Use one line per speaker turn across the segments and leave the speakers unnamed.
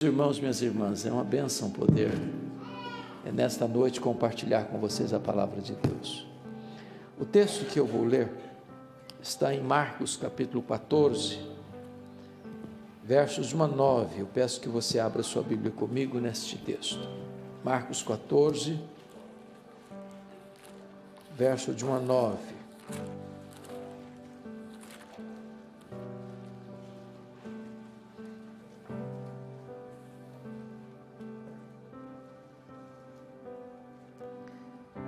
Irmãos, minhas irmãs, é uma bênção poder nesta noite compartilhar com vocês a palavra de Deus. O texto que eu vou ler está em Marcos capítulo 14, versos de 1 a 9. Eu peço que você abra sua Bíblia comigo neste texto. Marcos 14, verso de 1 a 9.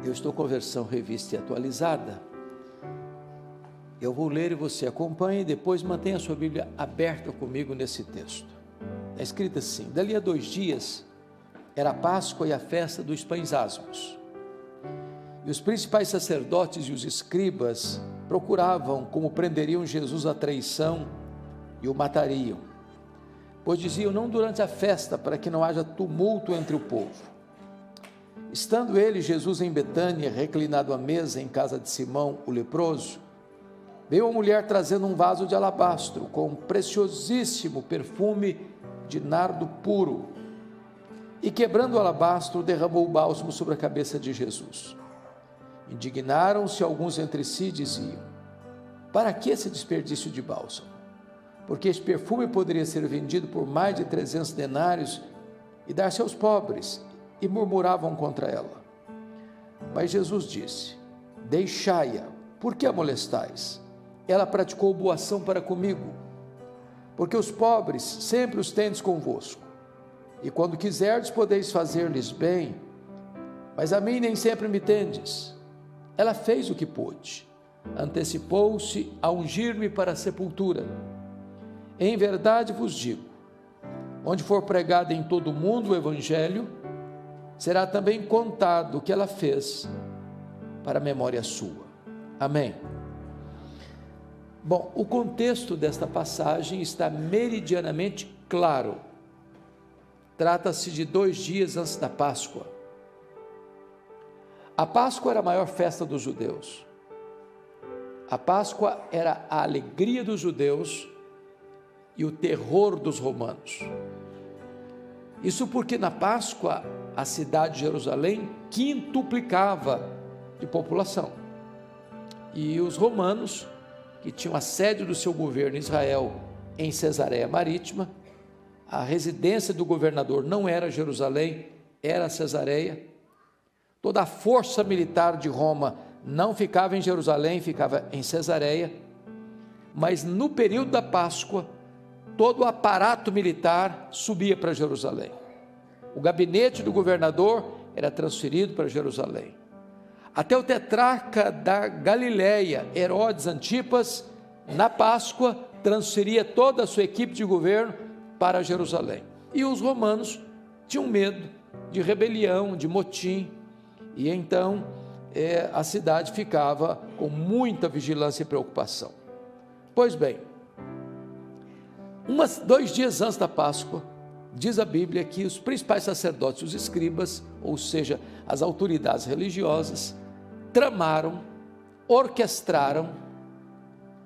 Eu estou com a versão revista e atualizada. Eu vou ler e você acompanha e depois mantenha a sua Bíblia aberta comigo nesse texto. Está escrito assim: dali a 2 dias era a Páscoa e a festa dos pães asmos. E os principais sacerdotes e os escribas procuravam como prenderiam Jesus à traição e o matariam. Pois diziam: não durante a festa, para que não haja tumulto entre o povo. Estando ele, Jesus, em Betânia, reclinado à mesa em casa de Simão, o leproso, veio uma mulher trazendo um vaso de alabastro com um preciosíssimo perfume de nardo puro, e quebrando o alabastro, derramou o bálsamo sobre a cabeça de Jesus. Indignaram-se alguns entre si e diziam: para que esse desperdício de bálsamo? Porque este perfume poderia ser vendido por mais de 300 denários e dar-se aos pobres. E murmuravam contra ela. Mas Jesus disse: deixai-a, por que a molestais? Ela praticou boa ação para comigo, porque os pobres sempre os tendes convosco, e quando quiserdes podeis fazer-lhes bem, mas a mim nem sempre me tendes. Ela fez o que pôde, antecipou-se a ungir-me para a sepultura. Em verdade vos digo, onde for pregado em todo o mundo o evangelho, será também contado o que ela fez para a memória sua. Amém. Bom, o contexto desta passagem está meridianamente claro. Trata-se de 2 dias antes da Páscoa. A Páscoa era a maior festa dos judeus. A Páscoa era a alegria dos judeus e o terror dos romanos. Isso porque na Páscoa a cidade de Jerusalém quintuplicava de população. E os romanos, que tinham a sede do seu governo em Israel, em Cesareia Marítima, a residência do governador não era Jerusalém, era Cesareia. Toda a força militar de Roma não ficava em Jerusalém, ficava em Cesareia. Mas no período da Páscoa, todo o aparato militar subia para Jerusalém. O gabinete do governador era transferido para Jerusalém. Até o tetrarca da Galileia, Herodes Antipas, na Páscoa, transferia toda a sua equipe de governo para Jerusalém. E os romanos tinham medo de rebelião, de motim, e então a cidade ficava com muita vigilância e preocupação. Pois bem, 2 dias antes da Páscoa, diz a Bíblia que os principais sacerdotes, os escribas, ou seja, as autoridades religiosas, tramaram, orquestraram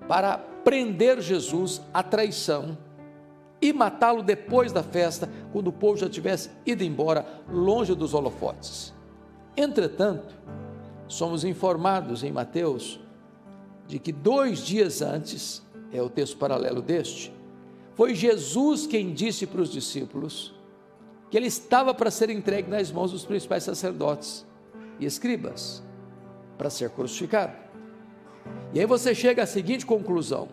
para prender Jesus à traição e matá-lo depois da festa, quando o povo já tivesse ido embora, longe dos holofotes. Entretanto, somos informados em Mateus de que 2 dias antes, é o texto paralelo deste, foi Jesus quem disse para os discípulos que ele estava para ser entregue nas mãos dos principais sacerdotes e escribas, para ser crucificado. E aí você chega à seguinte conclusão: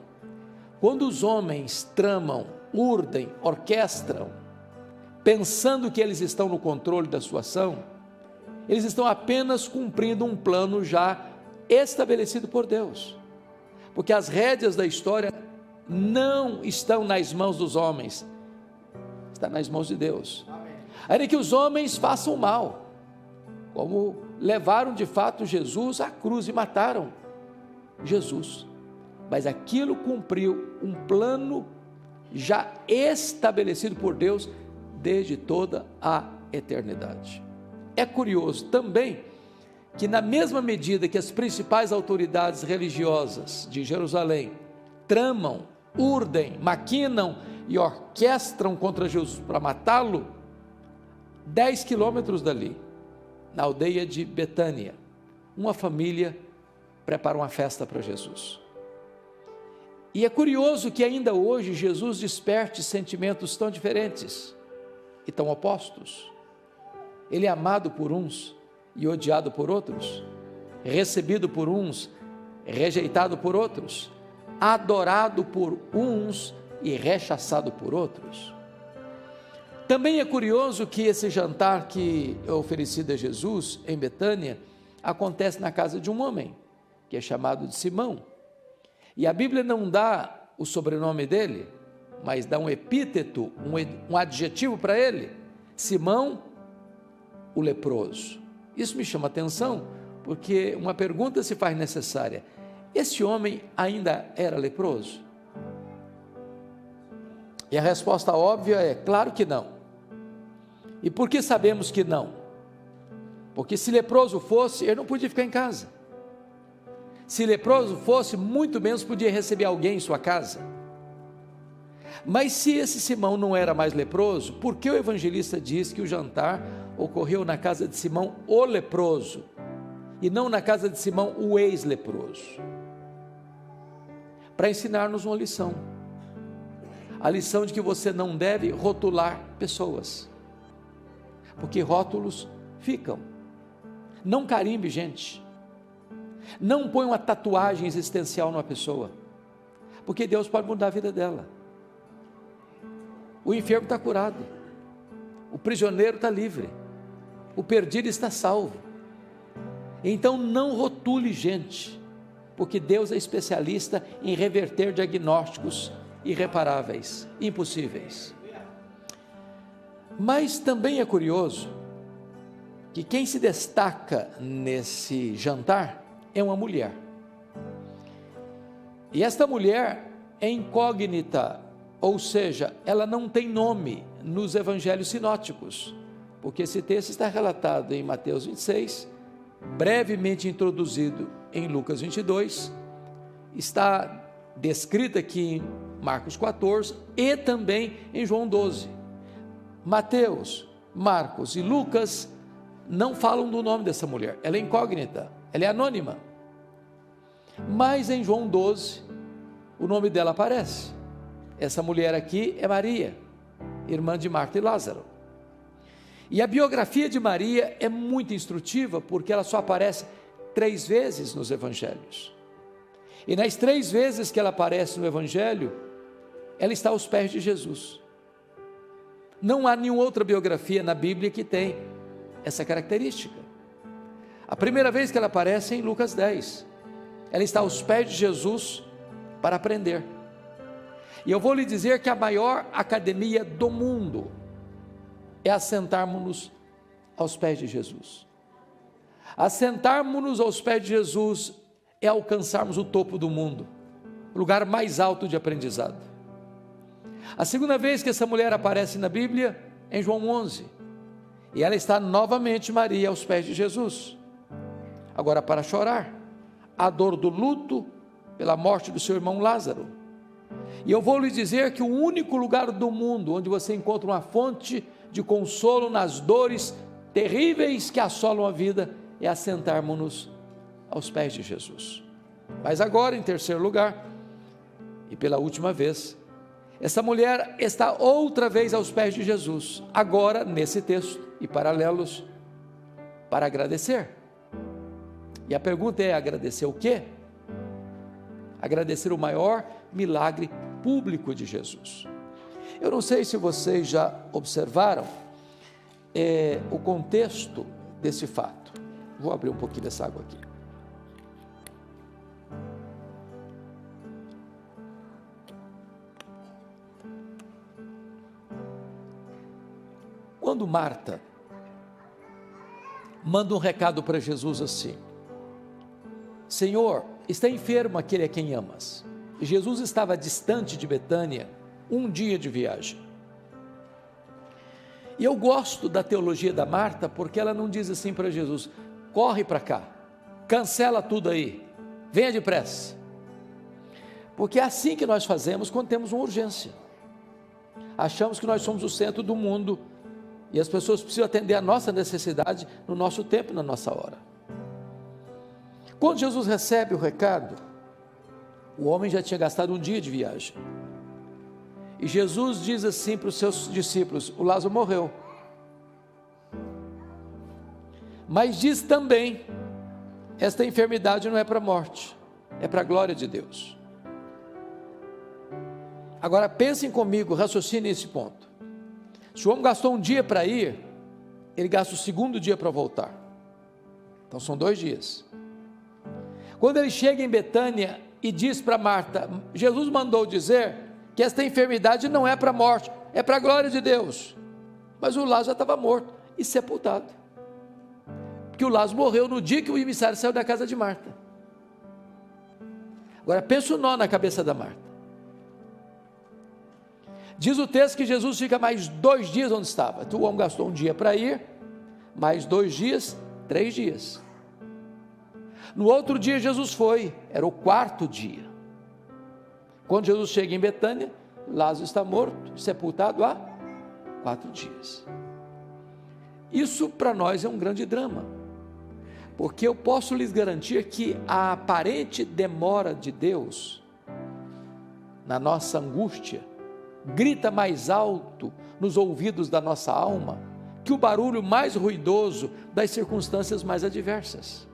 quando os homens tramam, urdem, orquestram, pensando que eles estão no controle da sua ação, eles estão apenas cumprindo um plano já estabelecido por Deus, porque as rédeas da história não estão nas mãos dos homens, está nas mãos de Deus. Ainda que os homens façam mal, como levaram de fato Jesus à cruz e mataram Jesus, mas aquilo cumpriu um plano já estabelecido por Deus desde toda a eternidade. É curioso também que, na mesma medida que as principais autoridades religiosas de Jerusalém tramam, urdem, maquinam e orquestram contra Jesus para matá-lo, 10 quilômetros dali, na aldeia de Betânia, uma família prepara uma festa para Jesus. E é curioso que ainda hoje Jesus desperte sentimentos tão diferentes e tão opostos. Ele é amado por uns e odiado por outros, recebido por uns, rejeitado por outros, adorado por uns e rechaçado por outros. Também é curioso que esse jantar que é oferecido a Jesus em Betânia acontece na casa de um homem, que é chamado de Simão. E a Bíblia não dá o sobrenome dele, mas dá um epíteto, um adjetivo para ele: Simão, o leproso. Isso me chama a atenção, porque uma pergunta se faz necessária: esse homem ainda era leproso? E a resposta óbvia é: claro que não. E por que sabemos que não? Porque se leproso fosse, ele não podia ficar em casa. Se leproso fosse, muito menos podia receber alguém em sua casa. Mas se esse Simão não era mais leproso, por que o evangelista diz que o jantar ocorreu na casa de Simão, o leproso, e não na casa de Simão, o ex-leproso? Para ensinar-nos uma lição. A lição de que você não deve rotular pessoas, porque rótulos ficam. Não carimbe gente. Não põe uma tatuagem existencial numa pessoa, porque Deus pode mudar a vida dela. O enfermo está curado, o prisioneiro está livre, o perdido está salvo. Então não rotule gente, porque Deus é especialista em reverter diagnósticos irreparáveis, impossíveis. Mas também é curioso que quem se destaca nesse jantar é uma mulher. E esta mulher é incógnita, ou seja, ela não tem nome nos evangelhos sinóticos, porque esse texto está relatado em Mateus 26, brevemente introduzido em Lucas 22, está descrita aqui em Marcos 14 e também em João 12. Mateus, Marcos e Lucas não falam do nome dessa mulher, ela é incógnita, ela é anônima. Mas em João 12, o nome dela aparece. Essa mulher aqui é Maria, irmã de Marta e Lázaro. E a biografia de Maria é muito instrutiva, porque ela só aparece 3 vezes nos evangelhos. E nas 3 vezes que ela aparece no evangelho, ela está aos pés de Jesus. Não há nenhuma outra biografia na Bíblia que tem essa característica. A primeira vez que ela aparece é em Lucas 10. Ela está aos pés de Jesus para aprender. E eu vou lhe dizer que a maior academia do mundo é assentarmos-nos aos pés de Jesus. Assentarmos-nos aos pés de Jesus é alcançarmos o topo do mundo, o lugar mais alto de aprendizado. A segunda vez que essa mulher aparece na Bíblia é em João 11, e ela está novamente, Maria, aos pés de Jesus, agora para chorar a dor do luto pela morte do seu irmão Lázaro. E eu vou lhe dizer que o único lugar do mundo onde você encontra uma fonte de consolo nas dores terríveis que assolam a vida é assentarmos-nos aos pés de Jesus. Mas agora, em terceiro lugar, e pela última vez, essa mulher está outra vez aos pés de Jesus, agora nesse texto e paralelos, para agradecer. E a pergunta é: agradecer o quê? Agradecer o maior milagre público de Jesus. Eu não sei se vocês já observaram o contexto desse fato. Vou abrir um pouquinho dessa água aqui. Quando Marta manda um recado para Jesus assim: Senhor, está enfermo aquele a quem amas. E Jesus estava distante de Betânia, 1 dia de viagem. E eu gosto da teologia da Marta, porque ela não diz assim para Jesus: corre para cá, cancela tudo aí, venha depressa. Porque é assim que nós fazemos quando temos uma urgência. Achamos que nós somos o centro do mundo e as pessoas precisam atender a nossa necessidade no nosso tempo, na nossa hora. Quando Jesus recebe o recado, o homem já tinha gastado um dia de viagem. E Jesus diz assim para os seus discípulos: o Lázaro morreu. Mas diz também: esta enfermidade não é para a morte, é para a glória de Deus. Agora pensem comigo, raciocinem esse ponto. Se o homem gastou um dia para ir, ele gasta o segundo dia para voltar. Então são 2 dias. Quando ele chega em Betânia e diz para Marta: Jesus mandou dizer que esta enfermidade não é para a morte, é para a glória de Deus. Mas o Lázaro já estava morto e sepultado, porque o Lázaro morreu no dia que o emissário saiu da casa de Marta. Agora pensa o nó na cabeça da Marta. Diz o texto que Jesus fica mais 2 dias onde estava. Então o homem gastou um dia para ir, mais 2 dias, 3 dias. No outro dia Jesus foi, era o 4º dia. Quando Jesus chega em Betânia, Lázaro está morto, sepultado há 4 dias. Isso para nós é um grande drama, porque eu posso lhes garantir que a aparente demora de Deus na nossa angústia grita mais alto nos ouvidos da nossa alma que o barulho mais ruidoso das circunstâncias mais adversas.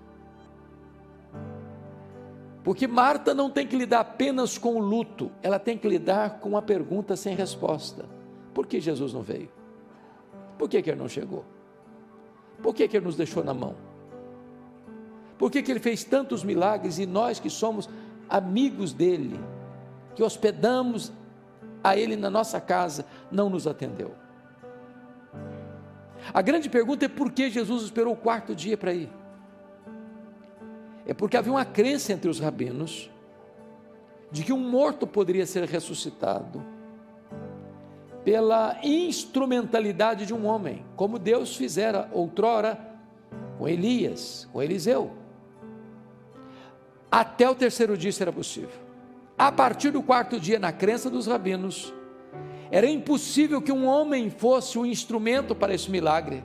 Porque Marta não tem que lidar apenas com o luto, ela tem que lidar com uma pergunta sem resposta: por que Jesus não veio? Por que ele não chegou? Por que ele nos deixou na mão? Por que ele fez tantos milagres e nós que somos amigos dele, que hospedamos a ele na nossa casa, não nos atendeu? A grande pergunta é: por que Jesus esperou o 4º dia para ir? É porque havia uma crença entre os rabinos de que um morto poderia ser ressuscitado pela instrumentalidade de um homem, como Deus fizera outrora com Elias, com Eliseu. Até o 3º dia isso era possível. A partir do 4º dia, na crença dos rabinos, era impossível que um homem fosse o instrumento para esse milagre.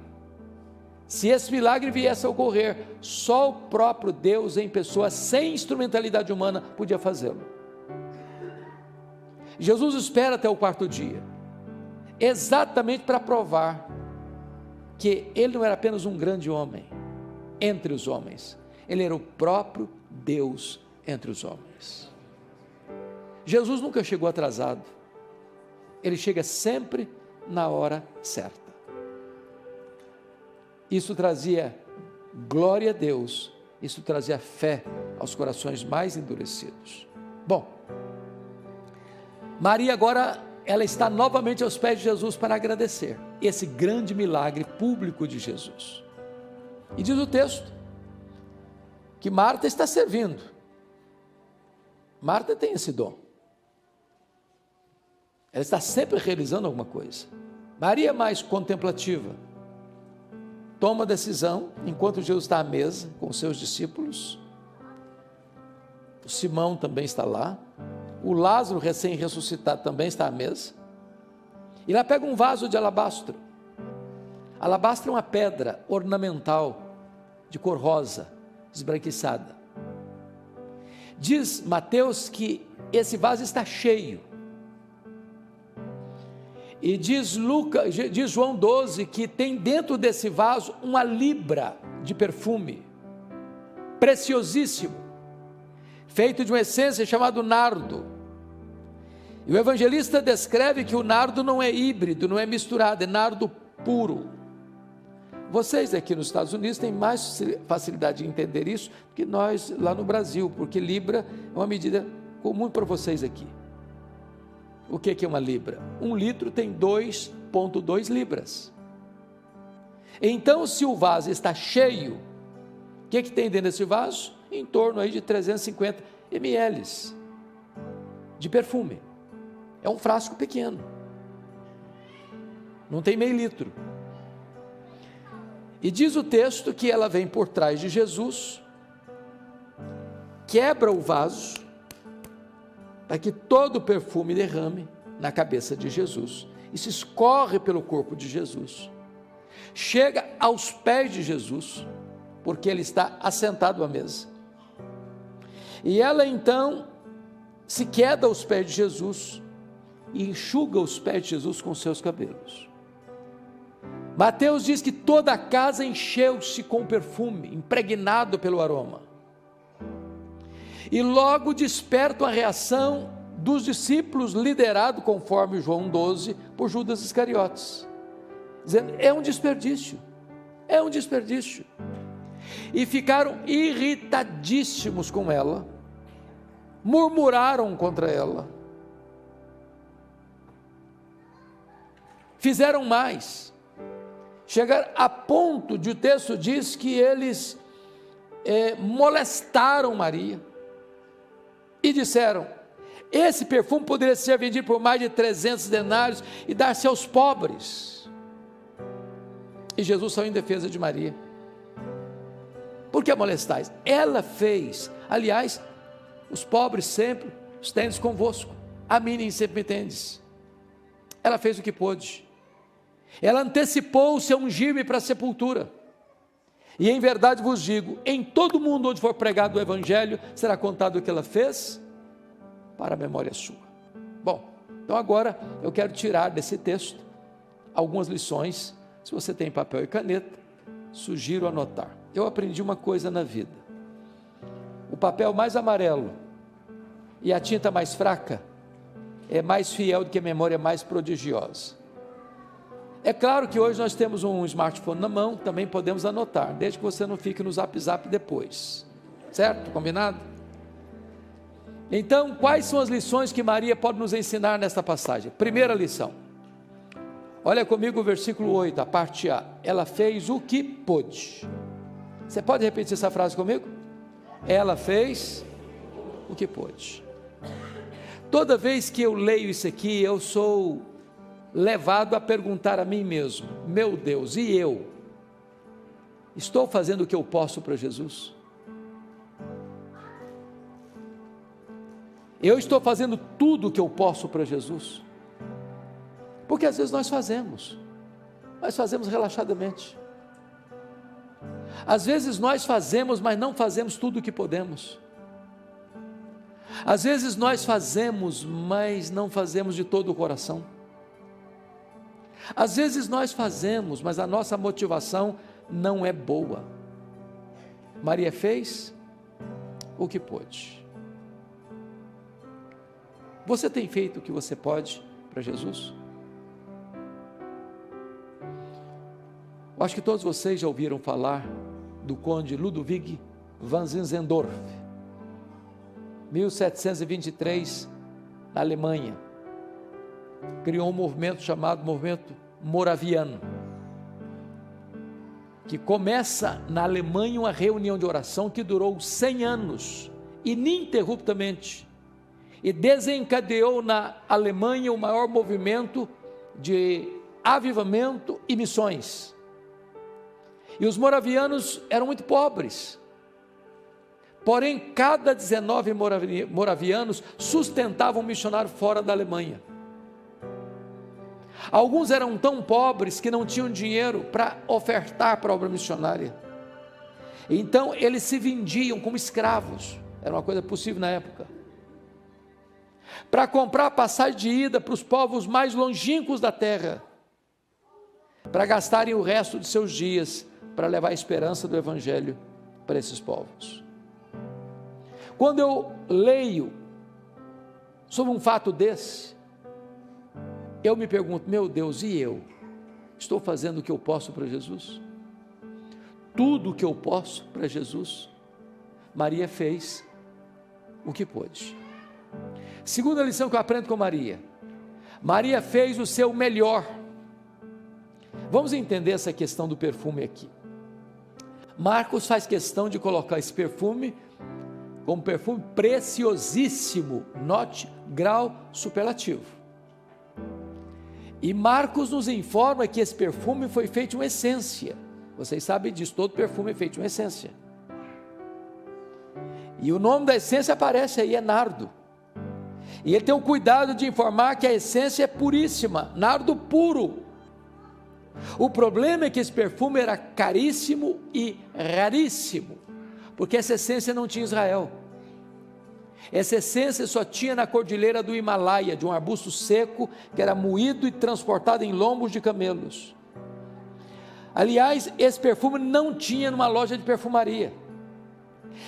Se esse milagre viesse a ocorrer, só o próprio Deus em pessoa, sem instrumentalidade humana, podia fazê-lo. Jesus espera até o 4º dia, exatamente para provar que ele não era apenas um grande homem entre os homens, ele era o próprio Deus entre os homens. Jesus nunca chegou atrasado, ele chega sempre na hora certa. Isso trazia glória a Deus, isso trazia fé aos corações mais endurecidos. Bom, Maria agora, ela está novamente aos pés de Jesus para agradecer esse grande milagre público de Jesus. E diz o texto que Marta está servindo. Marta tem esse dom. Ela está sempre realizando alguma coisa. Maria é mais contemplativa. Toma decisão enquanto Jesus está à mesa com os seus discípulos. O Simão também está lá. O Lázaro recém-ressuscitado também está à mesa. E ela pega um vaso de alabastro. Alabastro é uma pedra ornamental de cor rosa, esbranquiçada. Diz Mateus que esse vaso está cheio. E diz João 12 que tem dentro desse vaso uma libra de perfume, preciosíssimo, feito de uma essência chamada nardo. E o evangelista descreve que o nardo não é híbrido, não é misturado, é nardo puro. Vocês aqui nos Estados Unidos têm mais facilidade de entender isso do que nós lá no Brasil, porque libra é uma medida comum para vocês aqui. O que é uma libra? 1 litro tem 2,2 libras. Então, se o vaso está cheio, o que tem dentro desse vaso? Em torno aí de 350 ml de perfume. É um frasco pequeno, não tem meio litro. E diz o texto que ela vem por trás de Jesus, quebra o vaso, para que todo o perfume derrame, na cabeça de Jesus, isso escorre pelo corpo de Jesus, chega aos pés de Jesus, porque ele está assentado à mesa, e ela então se queda aos pés de Jesus, e enxuga os pés de Jesus com seus cabelos. Mateus diz que toda a casa encheu-se com perfume, impregnado pelo aroma, e logo desperta a reação dos discípulos, liderado, conforme João 12, por Judas Iscariotes, dizendo: é um desperdício, e ficaram irritadíssimos com ela, murmuraram contra ela, fizeram mais, chegaram a ponto de, o texto diz que eles molestaram Maria, e disseram: esse perfume poderia ser vendido por mais de 300 denários e dar-se aos pobres. E Jesus saiu em defesa de Maria. Por que molestais? Ela fez, aliás, os pobres sempre os tendes convosco, a mim nem sempre me tendes. Ela fez o que pôde, ela antecipou-se a ungir-me para a sepultura, e em verdade vos digo, em todo mundo onde for pregado o evangelho, será contado o que ela fez, para a memória sua. Bom, então agora eu quero tirar desse texto algumas lições. Se você tem papel e caneta, sugiro anotar. Eu aprendi uma coisa na vida: o papel mais amarelo e a tinta mais fraca é mais fiel do que a memória mais prodigiosa. É claro que hoje nós temos um smartphone na mão, também podemos anotar, desde que você não fique no zap depois, certo? Combinado? Então, quais são as lições que Maria pode nos ensinar nesta passagem? Primeira lição, olha comigo o versículo 8, a parte A: ela fez o que pôde. Você pode repetir essa frase comigo? Ela fez o que pôde. Toda vez que eu leio isso aqui, eu sou levado a perguntar a mim mesmo: meu Deus, e eu? Estou fazendo o que eu posso para Jesus? Eu estou fazendo tudo o que eu posso para Jesus? Porque às vezes nós fazemos relaxadamente. Às vezes nós fazemos, mas não fazemos tudo o que podemos. Às vezes nós fazemos, mas não fazemos de todo o coração. Às vezes nós fazemos, mas a nossa motivação não é boa. Maria fez o que pôde. Você tem feito o que você pode para Jesus? Eu acho que todos vocês já ouviram falar do conde Ludwig van Zinzendorf, 1723, na Alemanha. Criou um movimento chamado movimento moraviano, que começa na Alemanha uma reunião de oração que durou 100 anos, ininterruptamente, e desencadeou na Alemanha o maior movimento de avivamento e missões. E os moravianos eram muito pobres, porém cada 19 moravianos sustentavam um missionário fora da Alemanha. Alguns eram tão pobres que não tinham dinheiro para ofertar para a obra missionária, então eles se vendiam como escravos, era uma coisa possível na época, para comprar passagem de ida para os povos mais longínquos da terra, para gastarem o resto de seus dias para levar a esperança do evangelho para esses povos. Quando eu leio sobre um fato desse, eu me pergunto: meu Deus, e eu? Estou fazendo o que eu posso para Jesus? Tudo o que eu posso para Jesus? Maria fez o que pôde. Segunda lição que eu aprendo com Maria: Maria fez o seu melhor. Vamos entender essa questão do perfume aqui. Marcos faz questão de colocar esse perfume como perfume preciosíssimo, note, grau superlativo. E Marcos nos informa que esse perfume foi feito em essência. Vocês sabem disso, todo perfume é feito em essência. E o nome da essência aparece aí, é nardo. E ele tem o cuidado de informar que a essência é puríssima, nardo puro. O problema é que esse perfume era caríssimo e raríssimo, porque essa essência não tinha em Israel. Essa essência só tinha na cordilheira do Himalaia, de um arbusto seco que era moído e transportado em lombos de camelos. Aliás, esse perfume não tinha numa loja de perfumaria.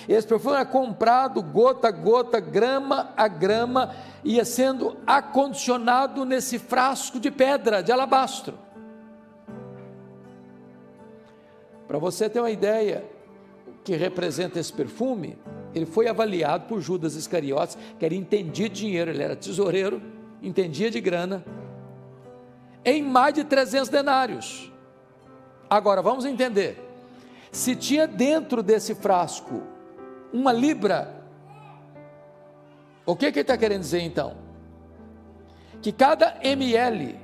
Esse perfume era comprado gota a gota, grama a grama, ia sendo acondicionado nesse frasco de pedra, de alabastro. Para você ter uma ideia que representa esse perfume, ele foi avaliado por Judas Iscariotes, que ele entendia de dinheiro, ele era tesoureiro, entendia de grana, em mais de 300 denários. Agora, vamos entender, se tinha dentro desse frasco 1 libra, o que ele está querendo dizer então? Que cada ml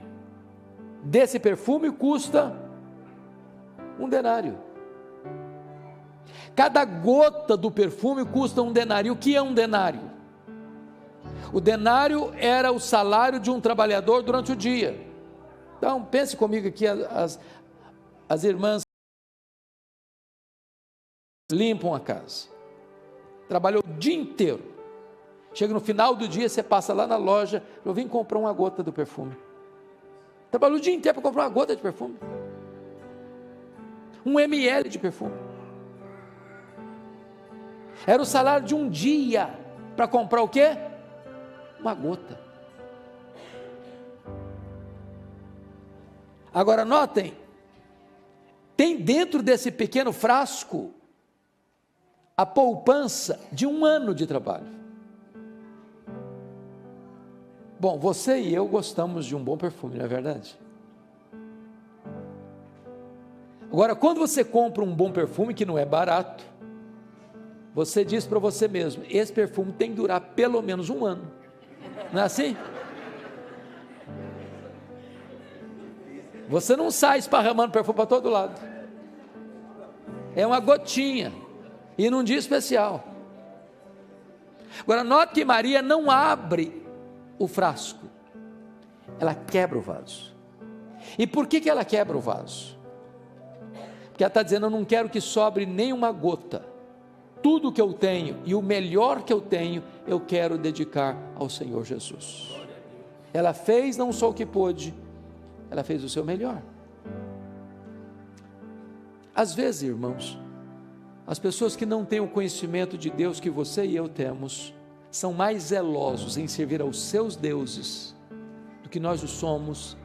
desse perfume custa 1 denário. Cada gota do perfume custa 1 denário. O que é 1 denário? O denário era o salário de um trabalhador durante o dia. Então, pense comigo aqui, as irmãs limpam a casa, trabalhou o dia inteiro, chega no final do dia, você passa lá na loja, eu vim comprar 1 gota do perfume, trabalhou o dia inteiro para comprar 1 gota de perfume, 1 ml de perfume, era o salário de um dia, para comprar o quê? 1 gota. Agora notem, tem dentro desse pequeno frasco a poupança de 1 ano de trabalho. Bom, você e eu gostamos de um bom perfume, não é verdade? Agora, quando você compra um bom perfume, que não é barato, você diz para você mesmo, esse perfume tem que durar pelo menos 1 ano, não é assim? Você não sai esparramando perfume para todo lado, é uma gotinha, e num dia especial. Agora note que Maria não abre o frasco, ela quebra o vaso. E por que ela quebra o vaso? Porque ela está dizendo, eu não quero que sobre nenhuma gota, tudo que eu tenho, e o melhor que eu tenho, eu quero dedicar ao Senhor Jesus. Ela fez não só o que pôde, ela fez o seu melhor. Às vezes, irmãos, as pessoas que não têm o conhecimento de Deus que você e eu temos, são mais zelosos em servir aos seus deuses, do que nós o somos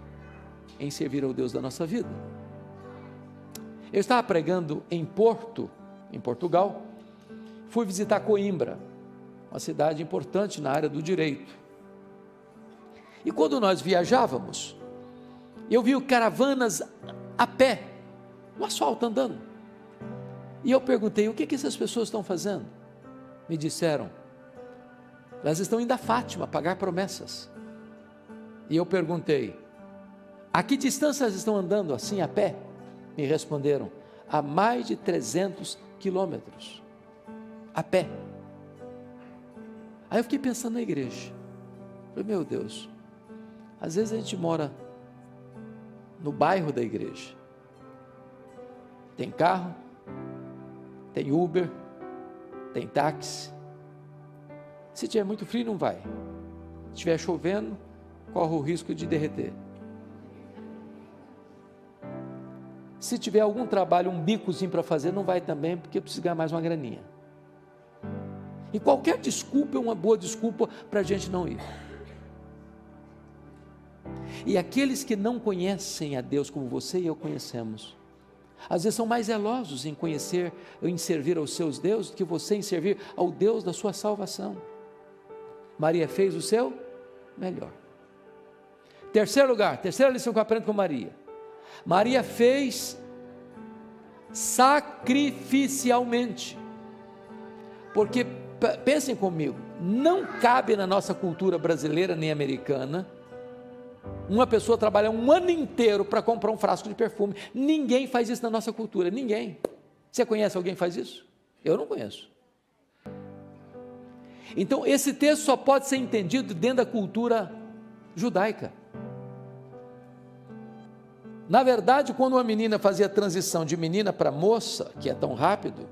em servir ao Deus da nossa vida. Eu estava pregando em Porto, em Portugal, fui visitar Coimbra, uma cidade importante na área do direito, e quando nós viajávamos, eu vi caravanas a pé, no asfalto andando, e eu perguntei, o que essas pessoas estão fazendo? Me disseram, elas estão indo a Fátima pagar promessas. E eu perguntei, a que distância elas estão andando assim a pé? Me responderam, a mais de 300 quilômetros, a pé. Aí eu fiquei pensando na igreja, falei, meu Deus, às vezes a gente mora no bairro da igreja, tem carro, tem Uber, tem táxi, se tiver muito frio não vai, se estiver chovendo, corre o risco de derreter, se tiver algum trabalho, um bicozinho para fazer, não vai também, porque precisa ganhar mais uma graninha, e qualquer desculpa é uma boa desculpa para a gente não ir. E aqueles que não conhecem a Deus como você e eu conhecemos, às vezes são mais zelosos em conhecer, em servir aos seus deuses, do que você em servir ao Deus da sua salvação. Maria fez o seu melhor. Terceiro lugar, terceira lição que eu aprendo com Maria. Maria fez sacrificialmente, porque, pensem comigo, não cabe na nossa cultura brasileira nem americana, uma pessoa trabalha 1 ano inteiro para comprar um frasco de perfume. Ninguém faz isso na nossa cultura, ninguém. Você conhece alguém que faz isso? Eu não conheço. Então, esse texto só pode ser entendido dentro da cultura judaica. Na verdade, quando uma menina fazia a transição de menina para moça, que é tão rápido,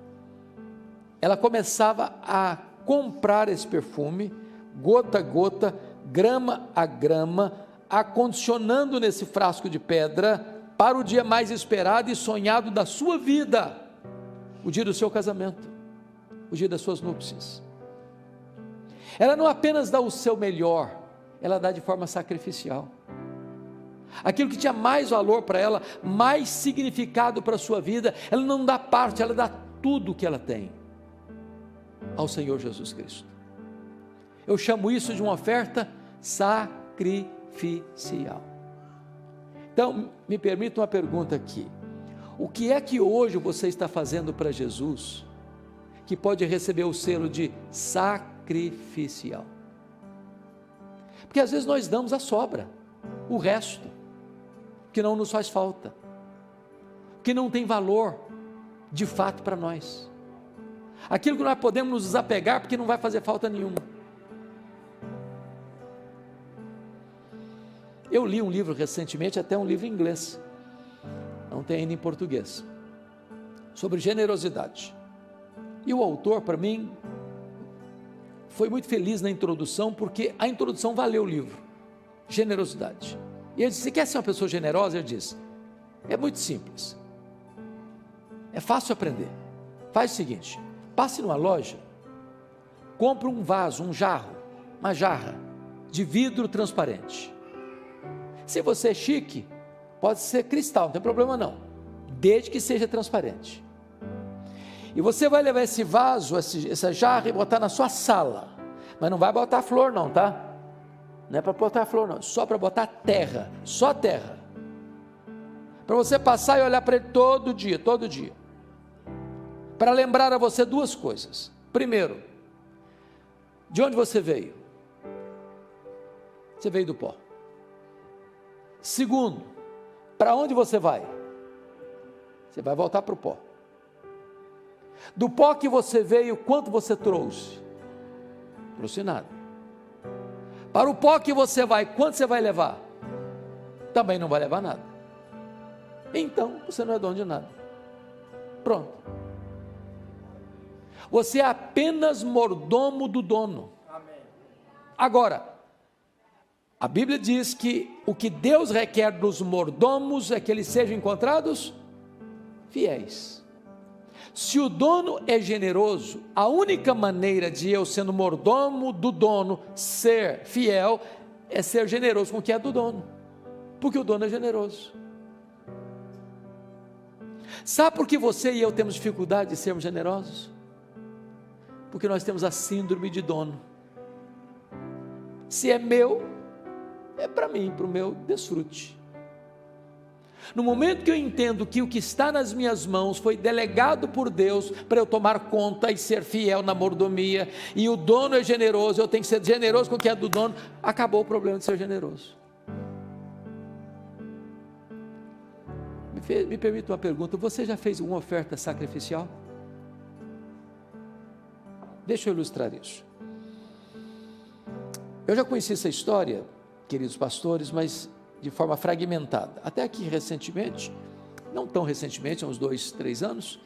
ela começava a comprar esse perfume, gota a gota, grama a grama, acondicionando nesse frasco de pedra, para o dia mais esperado e sonhado da sua vida, o dia do seu casamento, o dia das suas núpcias. Ela não apenas dá o seu melhor, ela dá de forma sacrificial. Aquilo que tinha mais valor para ela, mais significado para a sua vida, ela não dá parte, ela dá tudo o que ela tem ao Senhor Jesus Cristo. Eu chamo isso de uma oferta sacrificial. Então, me permita uma pergunta aqui. O que é que hoje você está fazendo para Jesus, que pode receber o selo de sacrificial? Porque às vezes nós damos a sobra, o resto, que não nos faz falta, que não tem valor, de fato, para nós. Aquilo que nós podemos nos desapegar, porque não vai fazer falta nenhuma. Eu li um livro recentemente, até um livro em inglês, não tem ainda em português, sobre generosidade. E o autor, para mim, foi muito feliz na introdução, porque a introdução valeu o livro, generosidade. E ele disse: você quer ser uma pessoa generosa? Ele disse: é muito simples, é fácil aprender. Faz o seguinte: passe numa loja, compre um vaso, um jarro, uma jarra de vidro transparente. Se você é chique, pode ser cristal, não tem problema não, desde que seja transparente. E você vai levar esse vaso, essa jarra, e botar na sua sala, mas não vai botar flor não, tá? Não é para botar flor não, só para botar terra, só terra, para você passar e olhar para ele todo dia, para lembrar a você duas coisas. Primeiro, de onde você veio? Você veio do pó. Segundo, para onde você vai? Você vai voltar para o pó. Do pó que você veio, quanto você trouxe? Trouxe nada. Para o pó que você vai, quanto você vai levar? Também não vai levar nada. Então, você não é dono de nada. Pronto. Você é apenas mordomo do dono. Agora, a Bíblia diz que o que Deus requer dos mordomos é que eles sejam encontrados fiéis. Se o dono é generoso, a única maneira de eu, sendo mordomo do dono, ser fiel, é ser generoso com o que é do dono, porque o dono é generoso. Sabe por que você e eu temos dificuldade de sermos generosos? Porque nós temos a síndrome de dono. Se é meu, é para mim, para o meu desfrute. No momento que eu entendo que o que está nas minhas mãos foi delegado por Deus para eu tomar conta e ser fiel na mordomia, e o dono é generoso, eu tenho que ser generoso com o que é do dono, acabou o problema de ser generoso. Me permita uma pergunta: você já fez alguma oferta sacrificial? Deixa eu ilustrar isso. Eu já conheci essa história, queridos pastores, mas de forma fragmentada. Até aqui recentemente, não tão recentemente, há uns 2, 3 anos,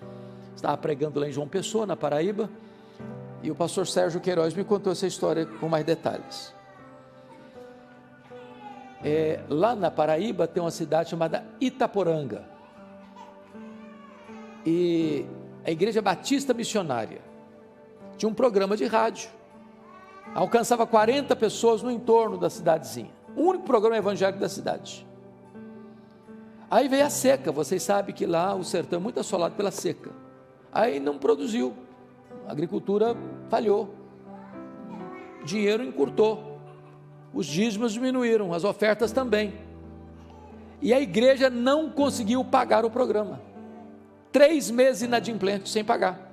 estava pregando lá em João Pessoa, na Paraíba, e o pastor Sérgio Queiroz me contou essa história com mais detalhes. Lá na Paraíba tem uma cidade chamada Itaporanga, e a Igreja Batista Missionária tinha um programa de rádio, alcançava 40 pessoas no entorno da cidadezinha, o único programa evangélico da cidade. Aí veio a seca, vocês sabem que lá o sertão é muito assolado pela seca, aí não produziu, a agricultura falhou, o dinheiro encurtou, os dízimos diminuíram, as ofertas também, e a igreja não conseguiu pagar o programa, 3 meses inadimplente, sem pagar.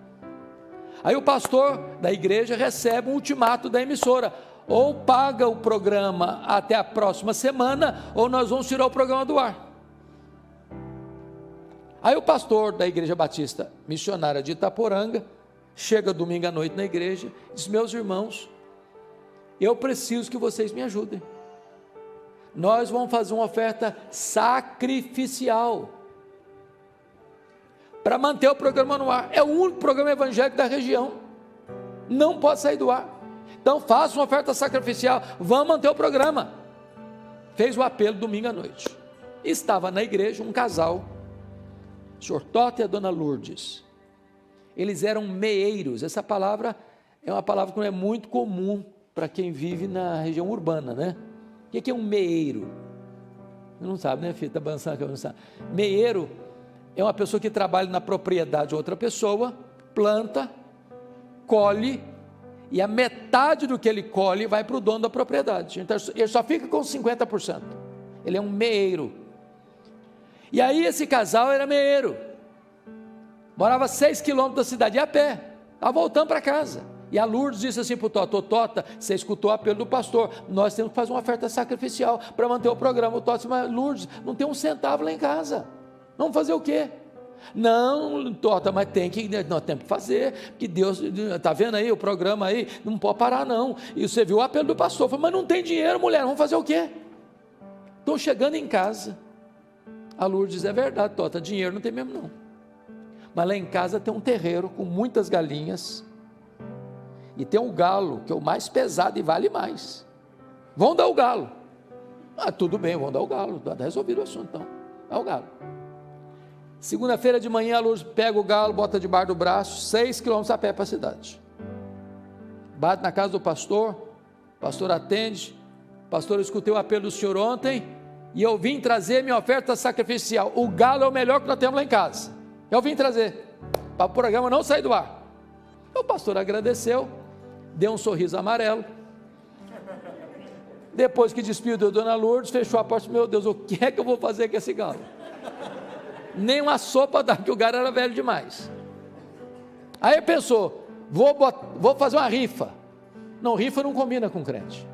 Aí o pastor da igreja recebe um ultimato da emissora: ou paga o programa até a próxima semana, ou nós vamos tirar o programa do ar. Aí o pastor da Igreja Batista Missionária de Itaporanga chega domingo à noite na igreja, diz: meus irmãos, eu preciso que vocês me ajudem. Nós vamos fazer uma oferta sacrificial para manter o programa no ar. É o único programa evangélico da região, não pode sair do ar. Então faça uma oferta sacrificial, vamos manter o programa. Fez o apelo domingo à noite. Estava na igreja um casal, o senhor Tota e a dona Lourdes. Eles eram meeiros. Essa palavra é uma palavra que não é muito comum para quem vive na região urbana, né? O que é um meeiro? Não sabe, né, filho? Está balançando a cabeça. Meeiro é uma pessoa que trabalha na propriedade de outra pessoa, planta, colhe, e a metade do que ele colhe vai para o dono da propriedade. Então ele só fica com 50%. Ele é um meeiro. E aí esse casal era meeiro, morava a 6 quilômetros da cidade, e a pé, estava voltando para casa. E a Lourdes disse assim para o Tota: Tota, você escutou o apelo do pastor, nós temos que fazer uma oferta sacrificial para manter o programa. O Tota disse: mas Lourdes, não tem um centavo lá em casa, vamos fazer o quê? Não, Tota, mas nós temos que fazer, que Deus, está vendo aí o programa aí, não pode parar não. E você viu o apelo do pastor, falou: mas não tem dinheiro, mulher, vamos fazer o quê? Estão chegando em casa, a Lourdes diz: é verdade, Tota, dinheiro não tem mesmo não, mas lá em casa tem um terreiro com muitas galinhas, e tem um galo, que é o mais pesado e vale mais, vão dar o galo. Ah, tudo bem, vão dar o galo, está resolvido o assunto então, dá o galo. Segunda-feira de manhã a Lourdes pega o galo, bota debaixo do braço, 6 quilômetros a pé para a cidade, bate na casa do pastor, o pastor atende: pastor, eu escutei o apelo do senhor ontem, e eu vim trazer minha oferta sacrificial, o galo é o melhor que nós temos lá em casa, eu vim trazer, para o programa não sair do ar. O pastor agradeceu, deu um sorriso amarelo, depois que despediu a dona Lourdes, fechou a porta: meu Deus, o que é que eu vou fazer com esse galo? Nem uma sopa dá, que o galo era velho demais. Aí pensou: vou fazer uma rifa. Não, rifa não combina com crente.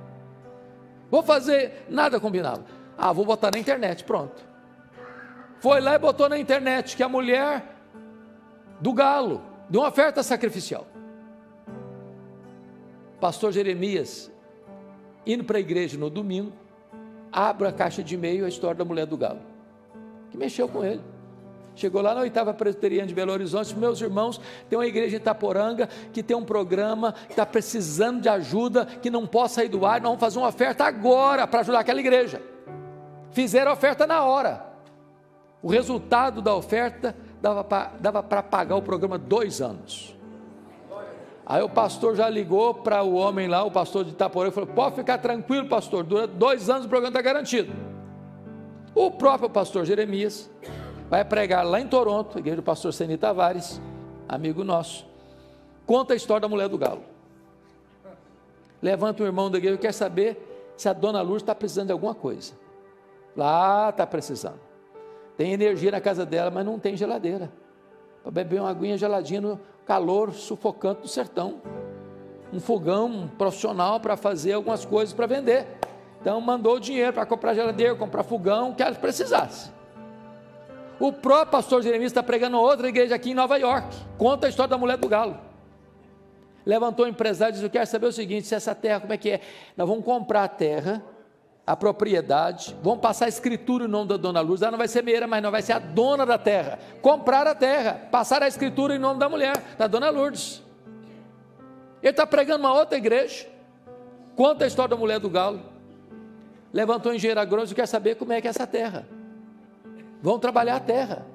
Vou fazer, nada combinava. Vou botar na internet, pronto. Foi lá e botou na internet que a mulher do galo deu uma oferta sacrificial. Pastor Jeremias, indo para a igreja no domingo, abre a caixa de e-mail, a história da mulher do galo, que mexeu com ele. Chegou lá na 8ª Presbiteriana de Belo Horizonte: meus irmãos, tem uma igreja em Itaporanga que tem um programa que está precisando de ajuda, que não pode sair do ar, nós vamos fazer uma oferta agora para ajudar aquela igreja. Fizeram a oferta na hora. O resultado da oferta dava para pagar o programa 2 anos. Aí o pastor já ligou para o homem lá, o pastor de Itaporanga, e falou: pode ficar tranquilo, pastor, durante 2 anos o programa está garantido. O próprio pastor Jeremias vai pregar lá em Toronto, igreja do pastor Seni Tavares, amigo nosso, conta a história da mulher do galo. Levanta um irmão da igreja, quer saber se a dona Lourdes está precisando de alguma coisa. Lá está precisando. Tem energia na casa dela, mas não tem geladeira para beber uma aguinha geladinha no calor sufocante do sertão. Um fogão profissional para fazer algumas coisas para vender. Então mandou dinheiro para comprar geladeira, comprar fogão, o que ela precisasse. O próprio pastor Jeremias está pregando outra igreja aqui em Nova York, conta a história da mulher do galo. Levantou o empresário e disse: eu quero saber o seguinte, se essa terra, como é que é? Nós vamos comprar a terra, a propriedade, vamos passar a escritura em nome da dona Lourdes. Ela não vai ser meeira, mas não vai ser a dona da terra. Comprar a terra, passar a escritura em nome da mulher, da dona Lourdes. Ele está pregando uma outra igreja, conta a história da mulher do galo. Levantou o engenheiro agrônomo e quer saber como é que é essa terra. Vamos trabalhar a terra,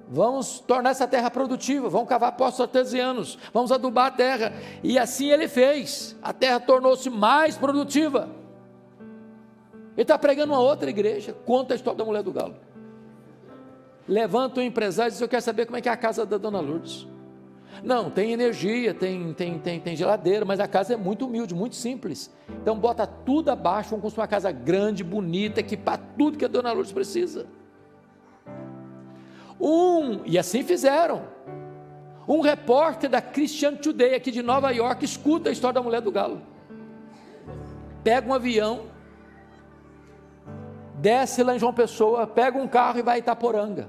vamos tornar essa terra produtiva, vamos cavar poços artesianos, vamos adubar a terra. E assim ele fez, a terra tornou-se mais produtiva. Ele está pregando uma outra igreja, conta a história da mulher do galo. Levanta o empresário e diz: eu quero saber como é que é a casa da dona Lourdes. Não, tem energia, tem geladeira, mas a casa é muito humilde, muito simples. Então bota tudo abaixo, vamos construir uma casa grande, bonita, equipar tudo que a dona Lourdes precisa. E assim fizeram. Um repórter da Christian Today aqui de Nova York escuta a história da mulher do galo, pega um avião, desce lá em João Pessoa, pega um carro e vai a Itaporanga,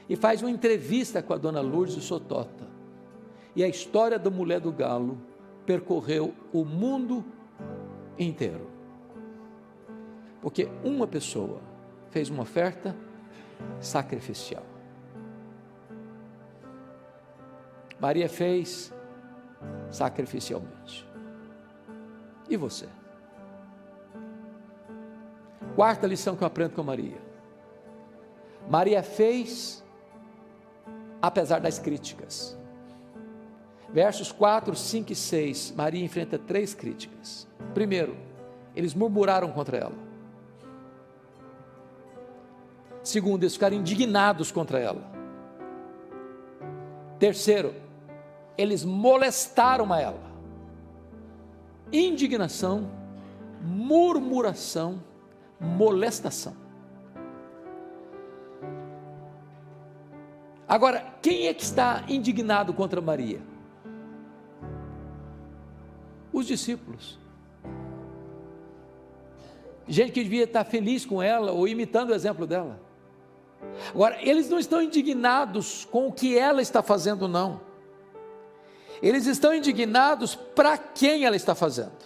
e faz uma entrevista com a dona Lourdes e o senhor Tota, E a história da mulher do galo percorreu o mundo inteiro. Porque uma pessoa fez uma oferta sacrificial. Maria fez sacrificialmente. E você? Quarta lição que eu aprendo com Maria. Maria fez apesar das críticas. Versos 4, 5 e 6, Maria enfrenta 3 críticas. Primeiro, eles murmuraram contra ela. Segundo, eles ficaram indignados contra ela. Terceiro, eles molestaram a ela. Indignação, murmuração, molestação. Agora, quem é que está indignado contra Maria? Os discípulos. Gente que devia estar feliz com ela ou imitando o exemplo dela. Agora, eles não estão indignados com o que ela está fazendo, não. Eles estão indignados para quem ela está fazendo.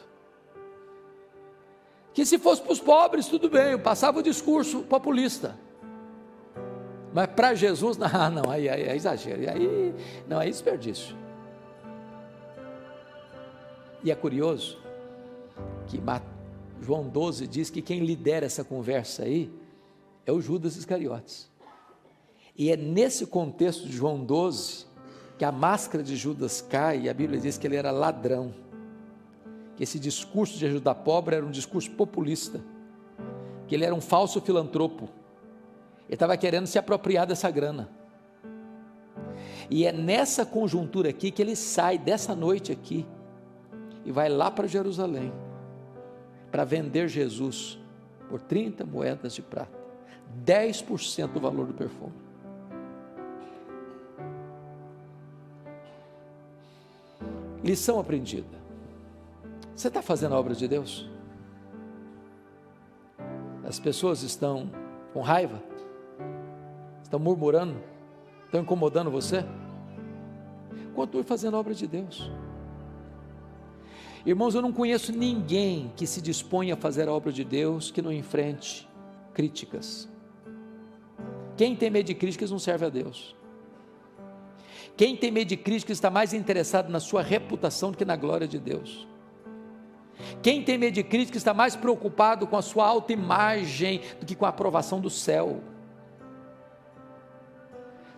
Que se fosse para os pobres, tudo bem, eu passava o discurso populista. Mas para Jesus, não, aí é exagero, aí é desperdício. E é curioso que João 12 diz que quem lidera essa conversa aí é o Judas Iscariotes. E é nesse contexto de João 12 que a máscara de Judas cai, e a Bíblia diz que ele era ladrão. Que esse discurso de ajudar pobre era um discurso populista. Que ele era um falso filantropo. Ele estava querendo se apropriar dessa grana. E é nessa conjuntura aqui que ele sai dessa noite aqui e vai lá para Jerusalém para vender Jesus por 30 moedas de prata, 10% do valor do perfume. Lição aprendida. Você está fazendo a obra de Deus? As pessoas estão com raiva? Estão murmurando? Estão incomodando você? Continue fazendo a obra de Deus. Irmãos, eu não conheço ninguém que se disponha a fazer a obra de Deus que não enfrente críticas. Quem tem medo de críticas não serve a Deus. Quem tem medo de críticas está mais interessado na sua reputação do que na glória de Deus. Quem tem medo de críticas está mais preocupado com a sua autoimagem do que com a aprovação do céu.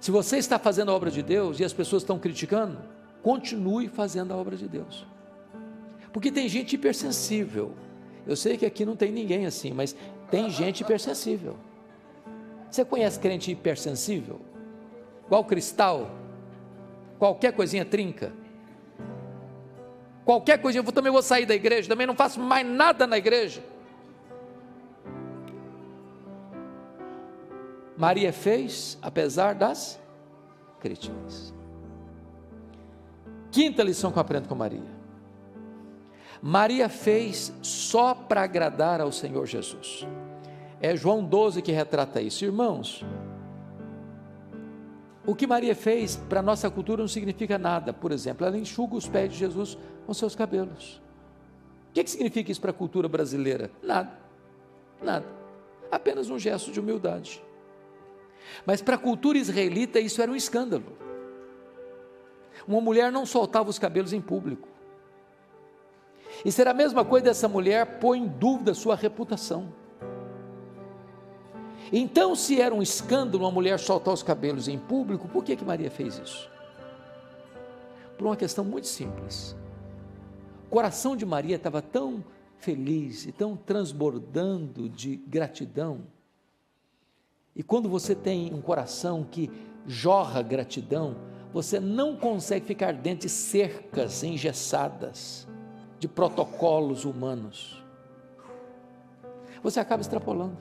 Se você está fazendo a obra de Deus e as pessoas estão criticando, continue fazendo a obra de Deus. Porque tem gente hipersensível. Eu sei que aqui não tem ninguém assim, mas tem gente hipersensível. Você conhece crente hipersensível? Igual cristal? Qualquer coisinha trinca? Qualquer coisinha, eu também vou sair da igreja, também não faço mais nada na igreja. Maria fez, apesar das críticas. Quinta lição que eu aprendo com Maria. Maria fez só para agradar ao Senhor Jesus. É João 12 que retrata isso. Irmãos, o que Maria fez para a nossa cultura não significa nada. Por exemplo, ela enxuga os pés de Jesus com seus cabelos. O que significa isso para a cultura brasileira? Nada, nada, apenas um gesto de humildade. Mas para a cultura israelita isso era um escândalo. Uma mulher não soltava os cabelos em público. Isso era a mesma coisa dessa mulher pôr em dúvida a sua reputação. Então, se era um escândalo uma mulher soltar os cabelos em público, por que Maria fez isso? Por uma questão muito simples. O coração de Maria estava tão feliz e tão transbordando de gratidão. E quando você tem um coração que jorra gratidão, você não consegue ficar dentro de cercas engessadas, de protocolos humanos. Você acaba extrapolando.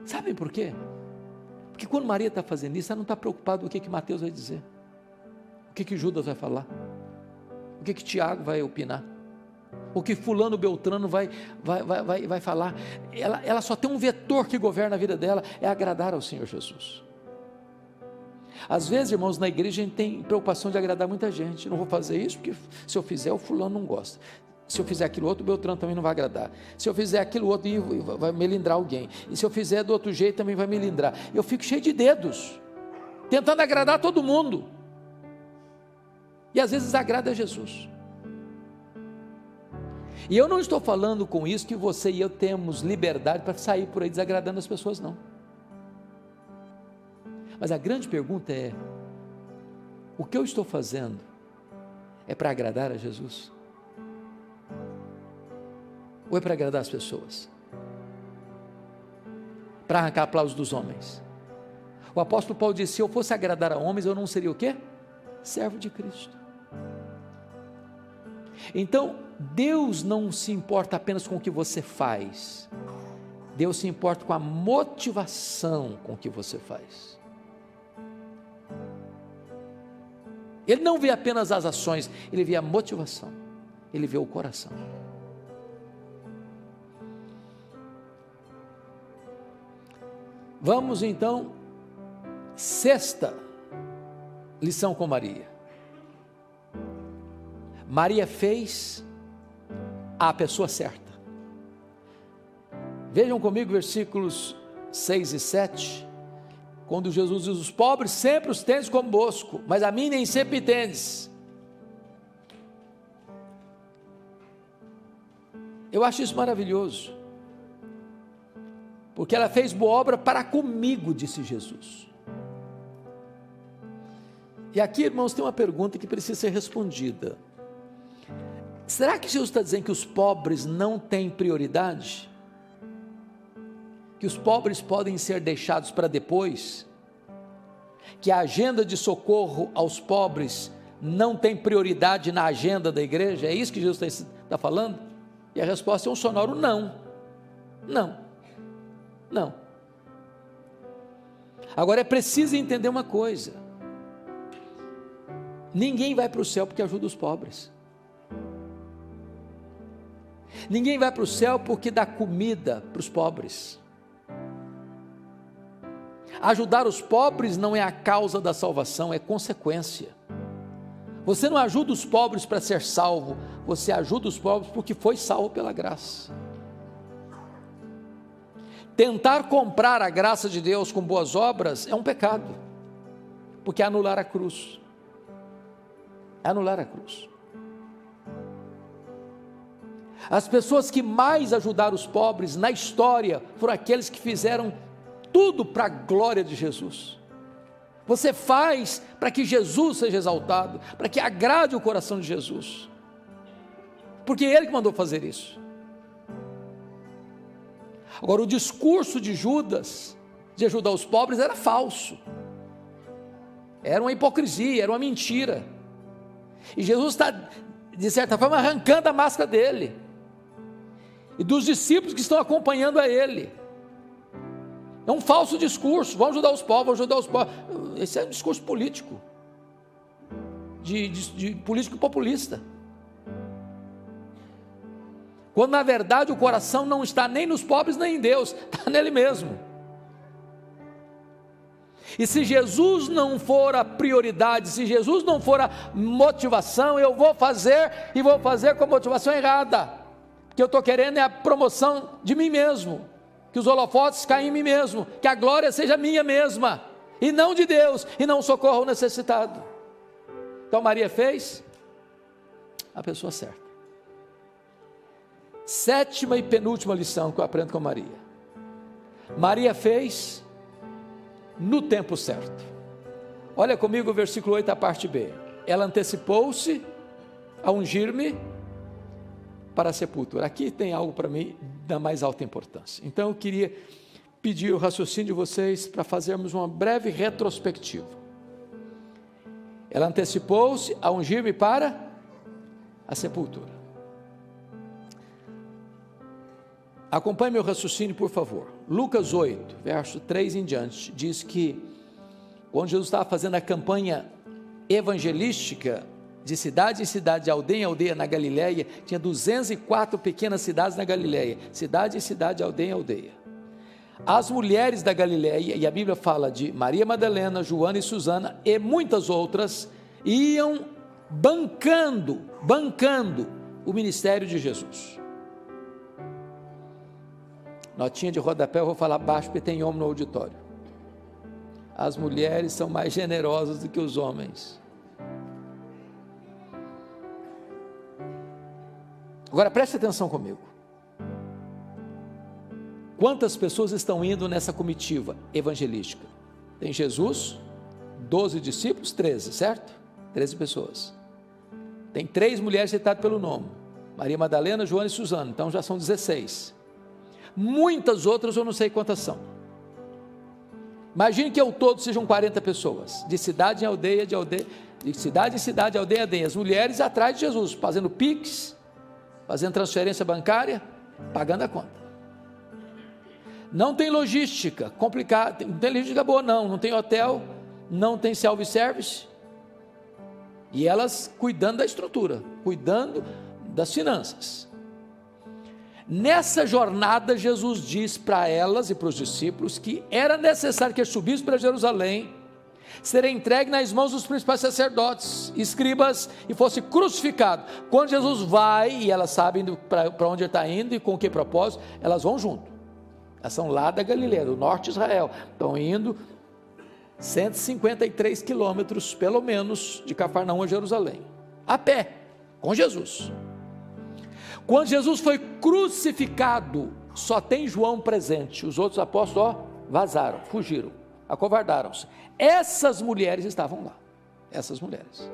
Sabe por quê? Porque quando Maria está fazendo isso, ela não está preocupada com o que Mateus vai dizer, o que Judas vai falar, o que Tiago vai opinar, o que fulano Beltrano vai falar. Ela só tem um vetor que governa a vida dela, é agradar ao Senhor Jesus. Às vezes, irmãos, na igreja a gente tem preocupação de agradar muita gente. Não vou fazer isso porque se eu fizer, o fulano não gosta. Se eu fizer aquilo outro, o Beltrano também não vai agradar. Se eu fizer aquilo outro, vai melindrar alguém. E se eu fizer do outro jeito, também vai melindrar. Eu fico cheio de dedos, tentando agradar todo mundo. E às vezes desagrada a Jesus. E eu não estou falando com isso que você e eu temos liberdade para sair por aí desagradando as pessoas, não. Mas a grande pergunta é: o que eu estou fazendo é para agradar a Jesus? Ou é para agradar as pessoas? Para arrancar aplausos dos homens? O apóstolo Paulo disse: se eu fosse agradar a homens, eu não seria o quê? Servo de Cristo. Então, Deus não se importa apenas com o que você faz. Deus se importa com a motivação com que você faz. Ele não vê apenas as ações, ele vê a motivação, ele vê o coração. Vamos então, sexta lição com Maria. Maria fez a pessoa certa. Vejam comigo versículos 6 e 7. Quando Jesus diz: os pobres sempre os tendes convosco, mas a mim nem sempre tendes. Eu acho isso maravilhoso, porque ela fez boa obra para comigo, disse Jesus. E aqui, irmãos, tem uma pergunta que precisa ser respondida. Será que Jesus está dizendo que os pobres não têm prioridade? Que os pobres podem ser deixados para depois? Que a agenda de socorro aos pobres não tem prioridade na agenda da igreja? É isso que Jesus está falando? E a resposta é um sonoro não. Não. Não. Agora é preciso entender uma coisa: ninguém vai para o céu porque ajuda os pobres. Ninguém vai para o céu porque dá comida para os pobres. Ajudar os pobres não é a causa da salvação, é consequência. Você não ajuda os pobres para ser salvo, você ajuda os pobres porque foi salvo pela graça. Tentar comprar a graça de Deus com boas obras é um pecado, porque é anular a cruz. É anular a cruz. As pessoas que mais ajudaram os pobres na história foram aqueles que fizeram tudo para a glória de Jesus. Você faz para que Jesus seja exaltado, para que agrade o coração de Jesus, porque é Ele que mandou fazer isso. Agora, o discurso de Judas, de ajudar os pobres, era falso, era uma hipocrisia, era uma mentira, e Jesus está, de certa forma, arrancando a máscara dele, e dos discípulos que estão acompanhando a Ele. É um falso discurso: vamos ajudar os pobres, vamos ajudar os pobres. Esse é um discurso político, de político populista, quando na verdade o coração não está nem nos pobres nem em Deus, está nele mesmo. E se Jesus não for a prioridade, se Jesus não for a motivação, eu vou fazer, e vou fazer com a motivação errada, porque eu estou querendo é a promoção de mim mesmo, que os holofotes caem em mim mesmo, que a glória seja minha mesma, e não de Deus, e não socorra o necessitado. Então Maria fez a pessoa certa. Sétima e penúltima lição que eu aprendo com Maria: Maria fez no tempo certo. Olha comigo o versículo 8, a parte B. Ela antecipou-se a ungir-me para a sepultura. Aqui tem algo para mim da mais alta importância. Então eu queria pedir o raciocínio de vocês para fazermos uma breve retrospectiva. Ela antecipou-se a ungir-me para a sepultura. Acompanhe meu raciocínio, por favor. Lucas 8, verso 3 em diante, diz que quando Jesus estava fazendo a campanha evangelística, de cidade em cidade, de aldeia em aldeia na Galileia, tinha 204 pequenas cidades na Galileia, cidade em cidade, aldeia em aldeia. As mulheres da Galileia, e a Bíblia fala de Maria Madalena, Joana e Susana e muitas outras, iam bancando o ministério de Jesus. Notinha de rodapé, eu vou falar baixo porque tem homem no auditório. As mulheres são mais generosas do que os homens. Agora preste atenção comigo. Quantas pessoas estão indo nessa comitiva evangelística? Tem Jesus, 12 discípulos, 13, certo? 13 pessoas. Tem 3 mulheres citadas pelo nome: Maria Madalena, Joana e Susana, então já são 16. Muitas outras eu não sei quantas são. Imagine que ao todo sejam 40 pessoas, de cidade em aldeia, de cidade em cidade, aldeia em aldeia, as mulheres atrás de Jesus, fazendo pix, fazendo transferência bancária, pagando a conta. Não tem logística complicada, não tem logística boa não tem hotel, não tem self-service, e elas cuidando da estrutura, cuidando das finanças. Nessa jornada, Jesus diz para elas e para os discípulos que era necessário que eles subissem para Jerusalém, serem entregues nas mãos dos principais sacerdotes, escribas, e fosse crucificado. Quando Jesus vai, e elas sabem para onde ele está indo e com que propósito, elas vão junto. Elas são lá da Galileia, do norte de Israel, estão indo 153 quilômetros, pelo menos, de Cafarnaum a Jerusalém, a pé, com Jesus. Quando Jesus foi crucificado, só tem João presente, os outros apóstolos vazaram, fugiram, acovardaram-se. Essas mulheres estavam lá, essas mulheres.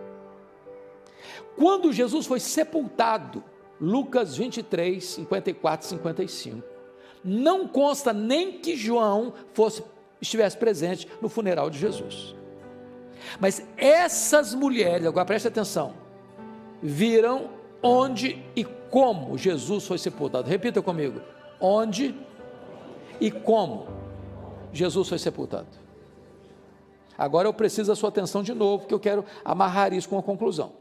Quando Jesus foi sepultado, Lucas 23, 54 e 55, não consta nem que João estivesse presente no funeral de Jesus. Mas essas mulheres, agora preste atenção, viram onde e como Jesus foi sepultado. Repita comigo: onde e como Jesus foi sepultado. Agora eu preciso da sua atenção de novo, porque eu quero amarrar isso com uma conclusão.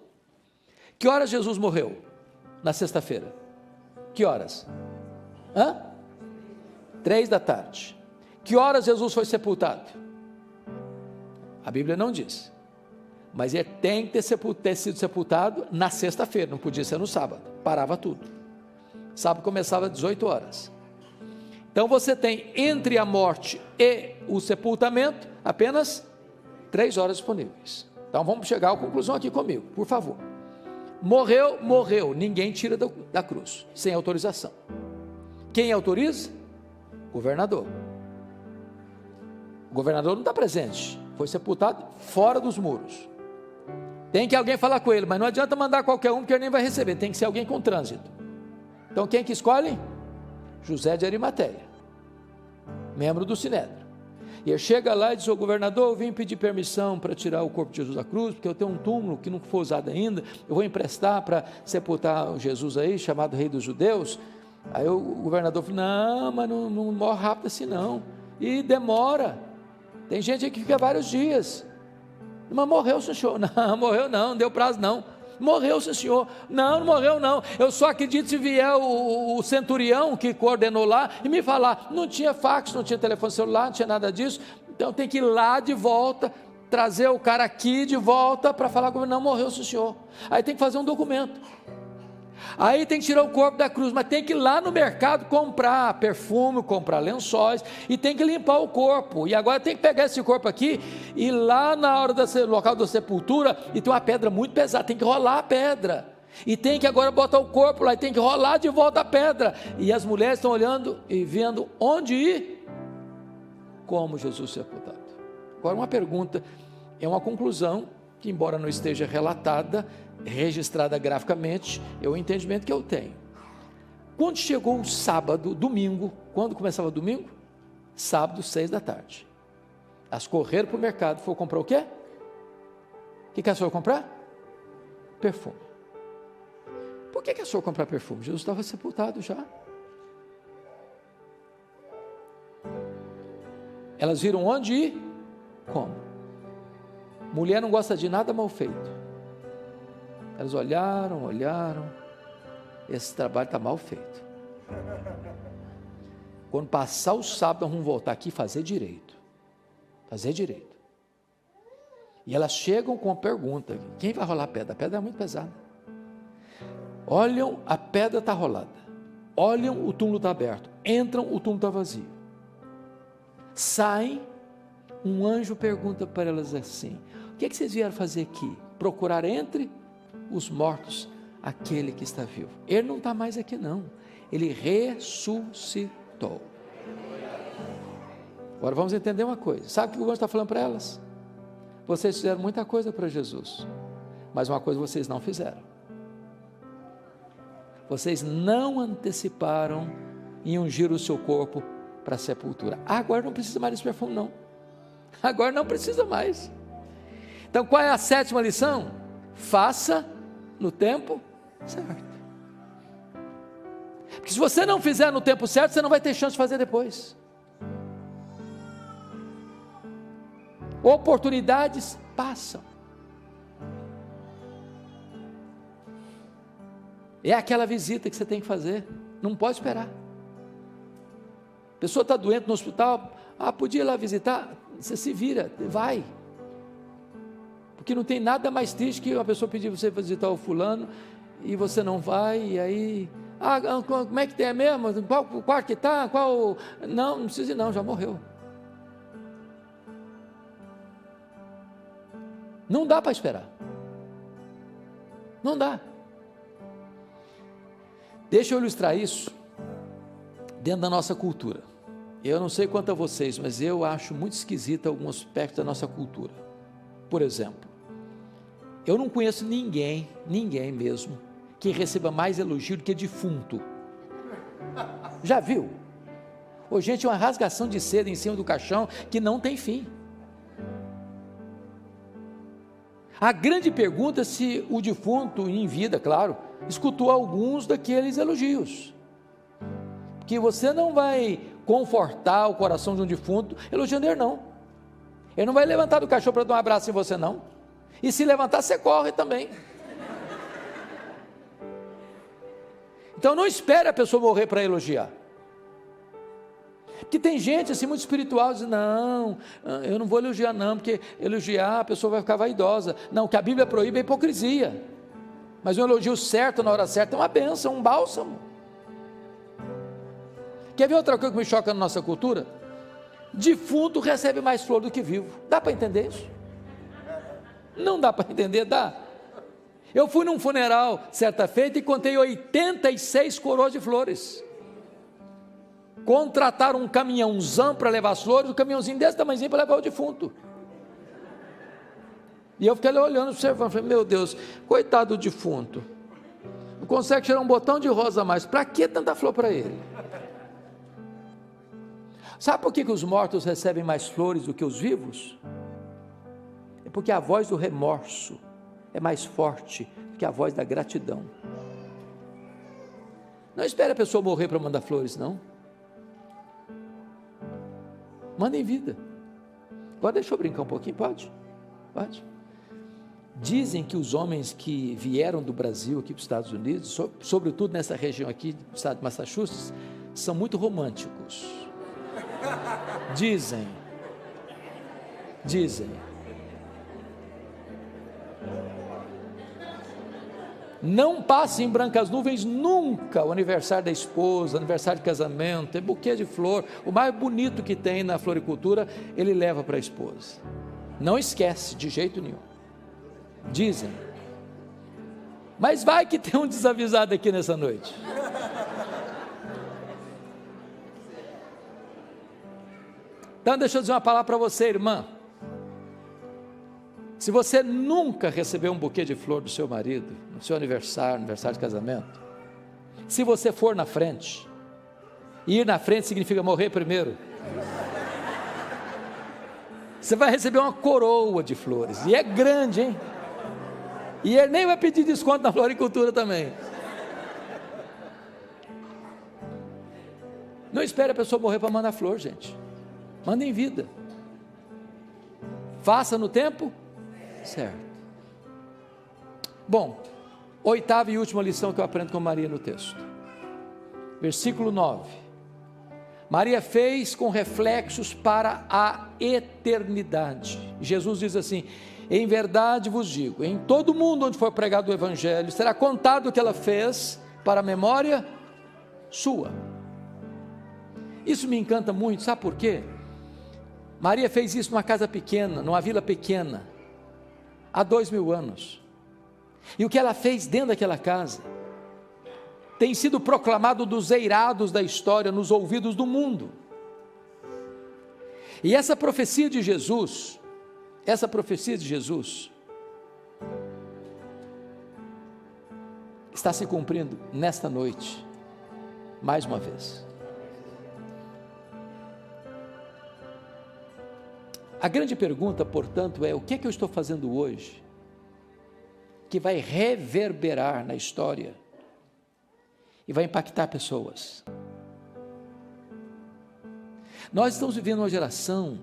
Que horas Jesus morreu? Na sexta-feira. Que horas? 3 da tarde. Que horas Jesus foi sepultado? A Bíblia não diz, mas ele tem que ter sido sepultado na sexta-feira, não podia ser no sábado, parava tudo. Sábado começava às 18 horas. Então você tem entre a morte e o sepultamento apenas 3 horas disponíveis. Então vamos chegar à conclusão aqui comigo, por favor. Morreu, ninguém tira da cruz, sem autorização. Quem autoriza? Governador. O governador não está presente, foi sepultado fora dos muros. Tem que alguém falar com ele, mas não adianta mandar qualquer um, porque ele nem vai receber, tem que ser alguém com trânsito. Então quem que escolhe? José de Arimateia, membro do Sinédrio. E ele chega lá e diz: ô governador, eu vim pedir permissão para tirar o corpo de Jesus da cruz, porque eu tenho um túmulo que não foi usado ainda, eu vou emprestar para sepultar o Jesus aí, chamado Rei dos Judeus. Aí o governador falou: não, mas não morre rápido assim não, e demora, tem gente aqui que fica vários dias. Mas morreu, senhor? Não, morreu não deu prazo não. Morreu, senhor? Não morreu não, eu só acredito se vier o centurião que coordenou lá e me falar. Não tinha fax, não tinha telefone celular, não tinha nada disso, então tem que ir lá de volta, trazer o cara aqui de volta para falar comigo. Não morreu, senhor. Aí tem que fazer um documento, aí tem que tirar o corpo da cruz, mas tem que ir lá no mercado comprar perfume, comprar lençóis, e tem que limpar o corpo, e agora tem que pegar esse corpo aqui, e lá na hora do local da sepultura, e tem uma pedra muito pesada, tem que rolar a pedra, e tem que agora botar o corpo lá, e tem que rolar de volta a pedra, e as mulheres estão olhando e vendo onde ir, como Jesus foi sepultado. Agora uma pergunta, é uma conclusão, que embora não esteja relatada, registrada graficamente, é o entendimento que eu tenho. Quando chegou o sábado, domingo, quando começava o domingo? Sábado, 6 da tarde. Elas correram para o mercado, foram comprar o quê? O que elas foram comprar? Perfume. Por que elas foram comprar perfume? Jesus estava sepultado já. Elas viram onde ir? Como? Mulher não gosta de nada mal feito. Elas olharam, esse trabalho está mal feito. Quando passar o sábado, nós vamos voltar aqui e fazer direito. Fazer direito. E elas chegam com a pergunta: quem vai rolar a pedra? A pedra é muito pesada. Olham, a pedra está rolada. Olham, o túmulo está aberto. Entram, o túmulo está vazio. Saem, um anjo pergunta para elas assim: o que é que vocês vieram fazer aqui? Procurar entre os mortos aquele que está vivo. Ele não está mais aqui não. Ele ressuscitou. Agora vamos entender uma coisa. Sabe o que o anjo está falando para elas? Vocês fizeram muita coisa para Jesus, mas uma coisa vocês não fizeram. Vocês não anteciparam em ungir o seu corpo para a sepultura. Agora não precisa mais desse perfume não. Agora não precisa mais. Então qual é a 7ª lição? Faça no tempo certo. Porque se você não fizer no tempo certo, você não vai ter chance de fazer depois. Oportunidades passam. É aquela visita que você tem que fazer. Não pode esperar. A pessoa está doente no hospital. Podia ir lá visitar. Você se vira, vai. Porque não tem nada mais triste que uma pessoa pedir você para visitar o fulano e você não vai, e aí... como é que tem mesmo? Qual quarto que está? Não precisa ir não, já morreu. Não dá para esperar. Não dá. Deixa eu ilustrar isso dentro da nossa cultura. Eu não sei quanto a vocês, mas eu acho muito esquisito alguns aspectos da nossa cultura. Por exemplo, eu não conheço ninguém mesmo, que receba mais elogio do que defunto. Já viu? Ô, gente, é uma rasgação de seda em cima do caixão que não tem fim. A grande pergunta é se o defunto, em vida, claro, escutou alguns daqueles elogios. Porque você não vai confortar o coração de um defunto elogiando ele, não. Ele não vai levantar do caixão para dar um abraço em você, não. E se levantar, você corre também. Então não espere a pessoa morrer para elogiar. Porque tem gente assim muito espiritual, diz: não, eu não vou elogiar não, porque elogiar a pessoa vai ficar vaidosa. Não, o que a Bíblia proíbe é hipocrisia. Mas um elogio certo na hora certa é uma bênção, um bálsamo. Quer ver outra coisa que me choca na nossa cultura? Defunto recebe mais flor do que vivo. Dá para entender isso? Não dá para entender, dá. Eu fui num funeral certa feita e contei 86 coroas de flores. Contrataram um caminhãozão para levar as flores, um caminhãozinho desse tamanhozinho para levar o defunto. E eu fiquei ali olhando, observando, falei: meu Deus, coitado do defunto, não consegue tirar um botão de rosa a mais, para que tanta flor para ele? Sabe por que os mortos recebem mais flores do que os vivos? É porque a voz do remorso é mais forte do que a voz da gratidão. Não espere a pessoa morrer para mandar flores, não. Manda em vida. Agora deixa eu brincar um pouquinho, pode? Pode. Dizem que os homens que vieram do Brasil aqui para os Estados Unidos, sobretudo nessa região aqui do estado de Massachusetts, são muito românticos. Dizem. Não passe em brancas nuvens nunca o aniversário da esposa, aniversário de casamento, tem buquê de flor, o mais bonito que tem na floricultura, ele leva para a esposa. Não esquece de jeito nenhum. Dizem. Mas vai que tem um desavisado aqui nessa noite. Então deixa eu dizer uma palavra para você, irmã. Se você nunca recebeu um buquê de flor do seu marido, no seu aniversário de casamento, se você for na frente, e ir na frente significa morrer primeiro, você vai receber uma coroa de flores, e é grande, hein? E ele nem vai pedir desconto na floricultura também. Não espere a pessoa morrer para mandar flor, gente. Manda em vida. Faça no tempo certo. Bom, 8ª e última lição que eu aprendo com Maria no texto. Versículo 9. Maria fez com reflexos para a eternidade. Jesus diz assim: em verdade vos digo, em todo mundo onde for pregado o evangelho, será contado o que ela fez para a memória sua. Isso me encanta muito, sabe por quê? Maria fez isso numa casa pequena, numa vila pequena, há 2000 anos. E o que ela fez dentro daquela casa tem sido proclamado dos eirados da história, nos ouvidos do mundo. E essa profecia de Jesus está se cumprindo nesta noite, mais uma vez. A grande pergunta, portanto, é: o que é que eu estou fazendo hoje que vai reverberar na história e vai impactar pessoas? Nós estamos vivendo uma geração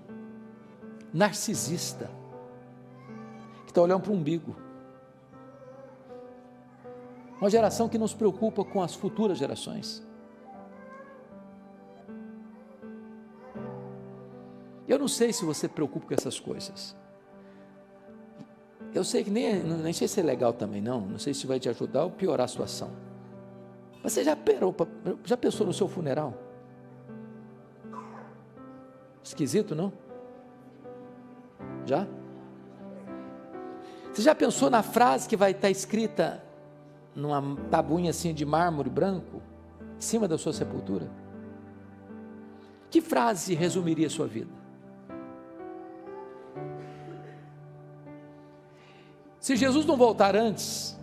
narcisista, que está olhando para o umbigo. Uma geração que não se preocupa com as futuras gerações. Eu não sei se você se preocupa com essas coisas. Eu sei que nem sei se é legal também, não sei se vai te ajudar ou piorar a situação. Mas você já pensou no seu funeral? Esquisito, não? Já? Você já pensou na frase que vai estar escrita numa tabuinha assim de mármore branco, em cima da sua sepultura? Que frase resumiria a sua vida? Se Jesus não voltar antes,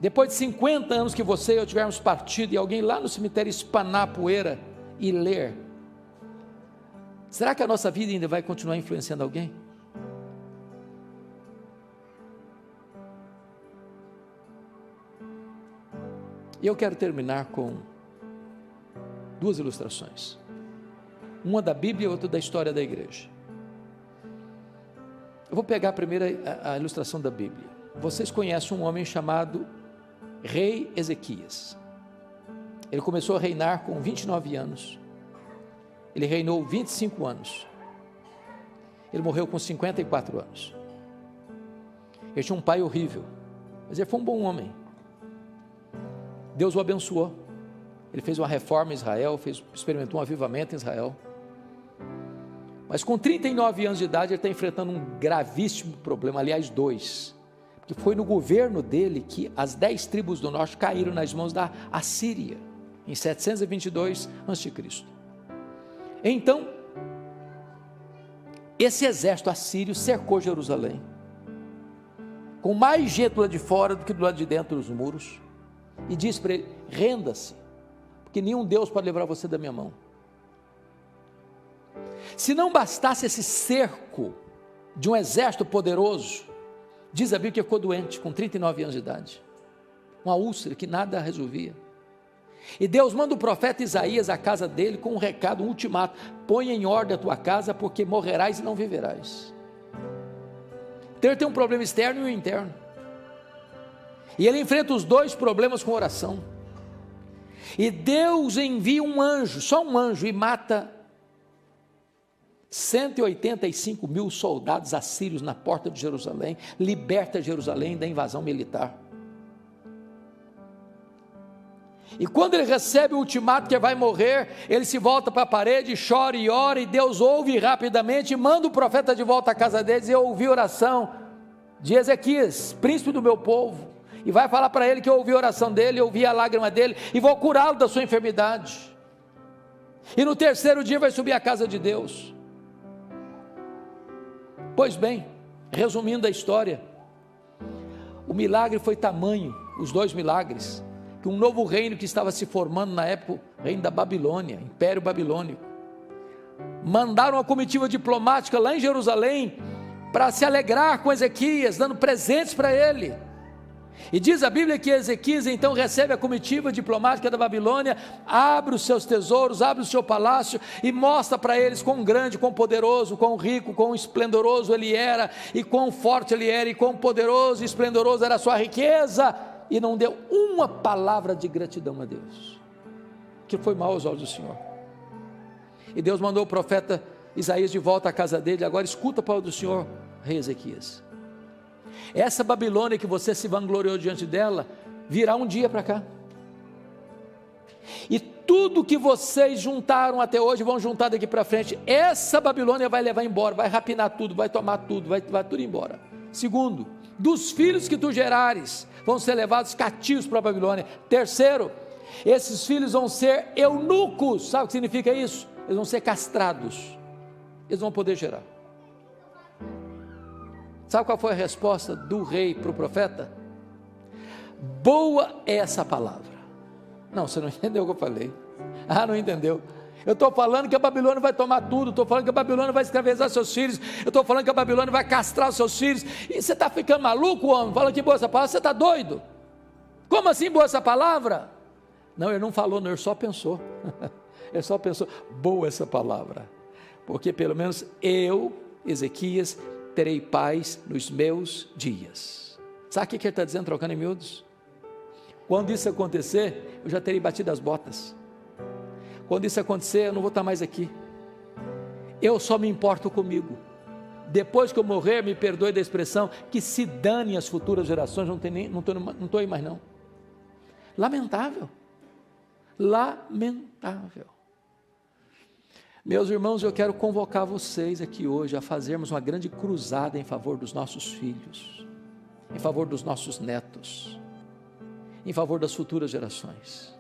depois de 50 anos que você e eu tivermos partido, e alguém lá no cemitério espanar a poeira e ler, será que a nossa vida ainda vai continuar influenciando alguém? E eu quero terminar com duas ilustrações, uma da Bíblia e outra da história da igreja. Eu vou pegar primeiro a ilustração da Bíblia. Vocês conhecem um homem chamado Rei Ezequias. Ele começou a reinar com 29 anos. Ele reinou 25 anos. Ele morreu com 54 anos. Ele tinha um pai horrível, mas ele foi um bom homem. Deus o abençoou. Ele fez uma reforma em Israel, experimentou um avivamento em Israel. Mas com 39 anos de idade ele está enfrentando um gravíssimo problema, aliás 2, porque foi no governo dele que as 10 tribos do norte caíram nas mãos da Assíria, em 722 a.C. Então, esse exército assírio cercou Jerusalém, com mais gente do lado de fora do que do lado de dentro dos muros, e disse para ele: renda-se, porque nenhum Deus pode livrar você da minha mão. Se não bastasse esse cerco de um exército poderoso, diz a Bíblia que ficou doente com 39 anos de idade, uma úlcera que nada resolvia, e Deus manda o profeta Isaías à casa dele com um recado, um ultimato: põe em ordem a tua casa, porque morrerás e não viverás. Então ele tem um problema externo e um interno, e ele enfrenta os dois problemas com oração, e Deus envia um anjo, só um anjo, e mata 185 mil soldados assírios na porta de Jerusalém, liberta Jerusalém da invasão militar. E quando ele recebe o ultimato que vai morrer, ele se volta para a parede, chora e ora, e Deus ouve rapidamente, e manda o profeta de volta à casa deles. E eu ouvi a oração de Ezequias, príncipe do meu povo, e vai falar para ele que eu ouvi a oração dele, eu ouvi a lágrima dele, e vou curá-lo da sua enfermidade. E no terceiro dia vai subir à casa de Deus. Pois bem, resumindo a história, o milagre foi tamanho, os dois milagres, que um novo reino que estava se formando na época, o reino da Babilônia, Império Babilônico, mandaram uma comitiva diplomática lá em Jerusalém, para se alegrar com Ezequias, dando presentes para ele. E diz a Bíblia que Ezequias então recebe a comitiva diplomática da Babilônia, abre os seus tesouros, abre o seu palácio e mostra para eles quão grande, quão poderoso, quão rico, quão esplendoroso ele era, e quão forte ele era, e quão poderoso e esplendoroso era a sua riqueza, e não deu uma palavra de gratidão a Deus, que foi mal aos olhos do Senhor. E Deus mandou o profeta Isaías de volta à casa dele. Agora escuta a palavra do Senhor, rei Ezequias. Essa Babilônia que você se vangloriou diante dela, virá um dia para cá. E tudo que vocês juntaram até hoje, vão juntar daqui para frente. Essa Babilônia vai levar embora, vai rapinar tudo, vai tomar tudo, vai tudo embora. Segundo, dos filhos que tu gerares, vão ser levados cativos para a Babilônia. Terceiro, esses filhos vão ser eunucos. Sabe o que significa isso? Eles vão ser castrados. Eles vão poder gerar. Sabe qual foi a resposta do rei para o profeta? Boa é essa palavra. Não, você não entendeu o que eu falei. Não entendeu. Eu estou falando que a Babilônia vai tomar tudo, estou falando que a Babilônia vai escravizar seus filhos, eu estou falando que a Babilônia vai castrar os seus filhos, e você está ficando maluco, homem? Fala que boa essa palavra, você está doido? Como assim boa essa palavra? Não, ele não falou, não, ele só pensou. Ele só pensou, boa essa palavra, porque pelo menos eu, Ezequias, terei paz nos meus dias. Sabe o que ele está dizendo, trocando em miúdos? Quando isso acontecer, eu já terei batido as botas. Quando isso acontecer, eu não vou estar mais aqui. Eu só me importo comigo. Depois que eu morrer, me perdoe da expressão, que se dane as futuras gerações, não estou aí mais não. Lamentável. Lamentável. Meus irmãos, eu quero convocar vocês aqui hoje a fazermos uma grande cruzada em favor dos nossos filhos, em favor dos nossos netos, em favor das futuras gerações.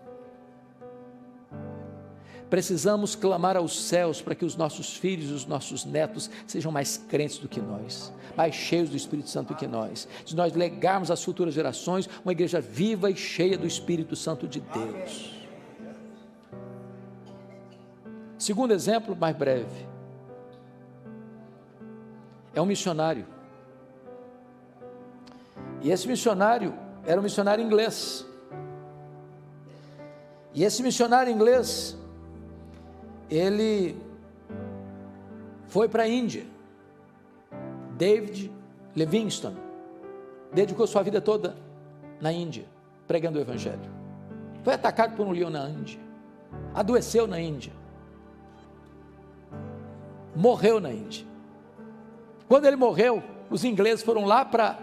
Precisamos clamar aos céus para que os nossos filhos e os nossos netos sejam mais crentes do que nós, mais cheios do Espírito Santo do que nós, de nós legarmos às futuras gerações uma igreja viva e cheia do Espírito Santo de Deus. Segundo exemplo, mais breve, é um missionário, e esse missionário era um missionário inglês, e esse missionário inglês, ele foi para a Índia. David Livingstone dedicou sua vida toda na Índia, pregando o Evangelho. Foi atacado por um leão na Índia, adoeceu na Índia, morreu na Índia. Quando ele morreu, os ingleses foram lá para,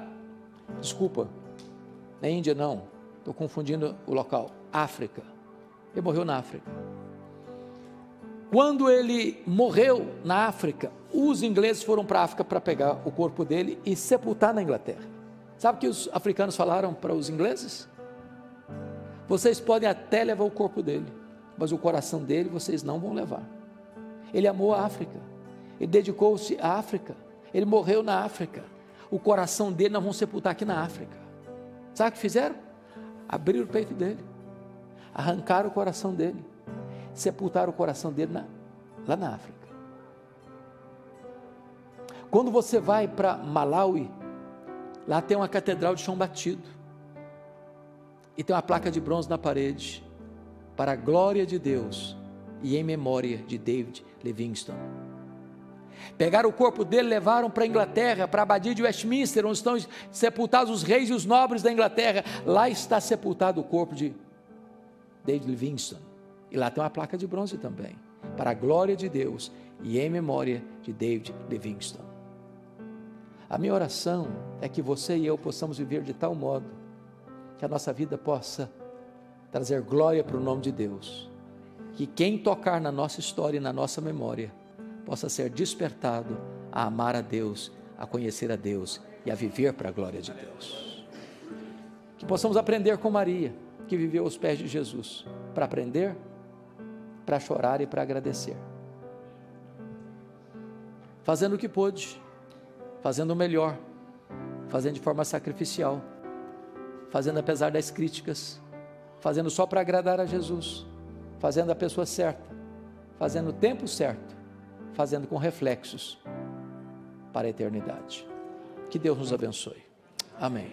na Índia não, estou confundindo o local, África. Ele morreu na África. Quando ele morreu na África, os ingleses foram para a África para pegar o corpo dele e sepultar na Inglaterra. Sabe o que os africanos falaram para os ingleses? Vocês podem até levar o corpo dele, mas o coração dele vocês não vão levar. Ele amou a África, ele dedicou-se à África, ele morreu na África, o coração dele nós vamos sepultar aqui na África. Sabe o que fizeram? Abriram o peito dele, arrancaram o coração dele, sepultaram o coração dele lá na África. Quando você vai para Malawi, lá tem uma catedral de chão batido, e tem uma placa de bronze na parede, para a glória de Deus, e em memória de David Livingstone. Pegaram o corpo dele, levaram para a Inglaterra, para a abadia de Westminster, onde estão sepultados os reis e os nobres da Inglaterra. Lá está sepultado o corpo de David Livingstone, e lá tem uma placa de bronze também, para a glória de Deus e em memória de David Livingstone. A minha oração é que você e eu possamos viver de tal modo que a nossa vida possa trazer glória para o nome de Deus, que quem tocar na nossa história e na nossa memória possa ser despertado a amar a Deus, a conhecer a Deus e a viver para a glória de Deus. Que possamos aprender com Maria, que viveu aos pés de Jesus, para aprender, para chorar e para agradecer, fazendo o que pôde, fazendo o melhor, fazendo de forma sacrificial, fazendo apesar das críticas, fazendo só para agradar a Jesus, fazendo a pessoa certa, fazendo o tempo certo, fazendo com reflexos para a eternidade. Que Deus nos abençoe. Amém.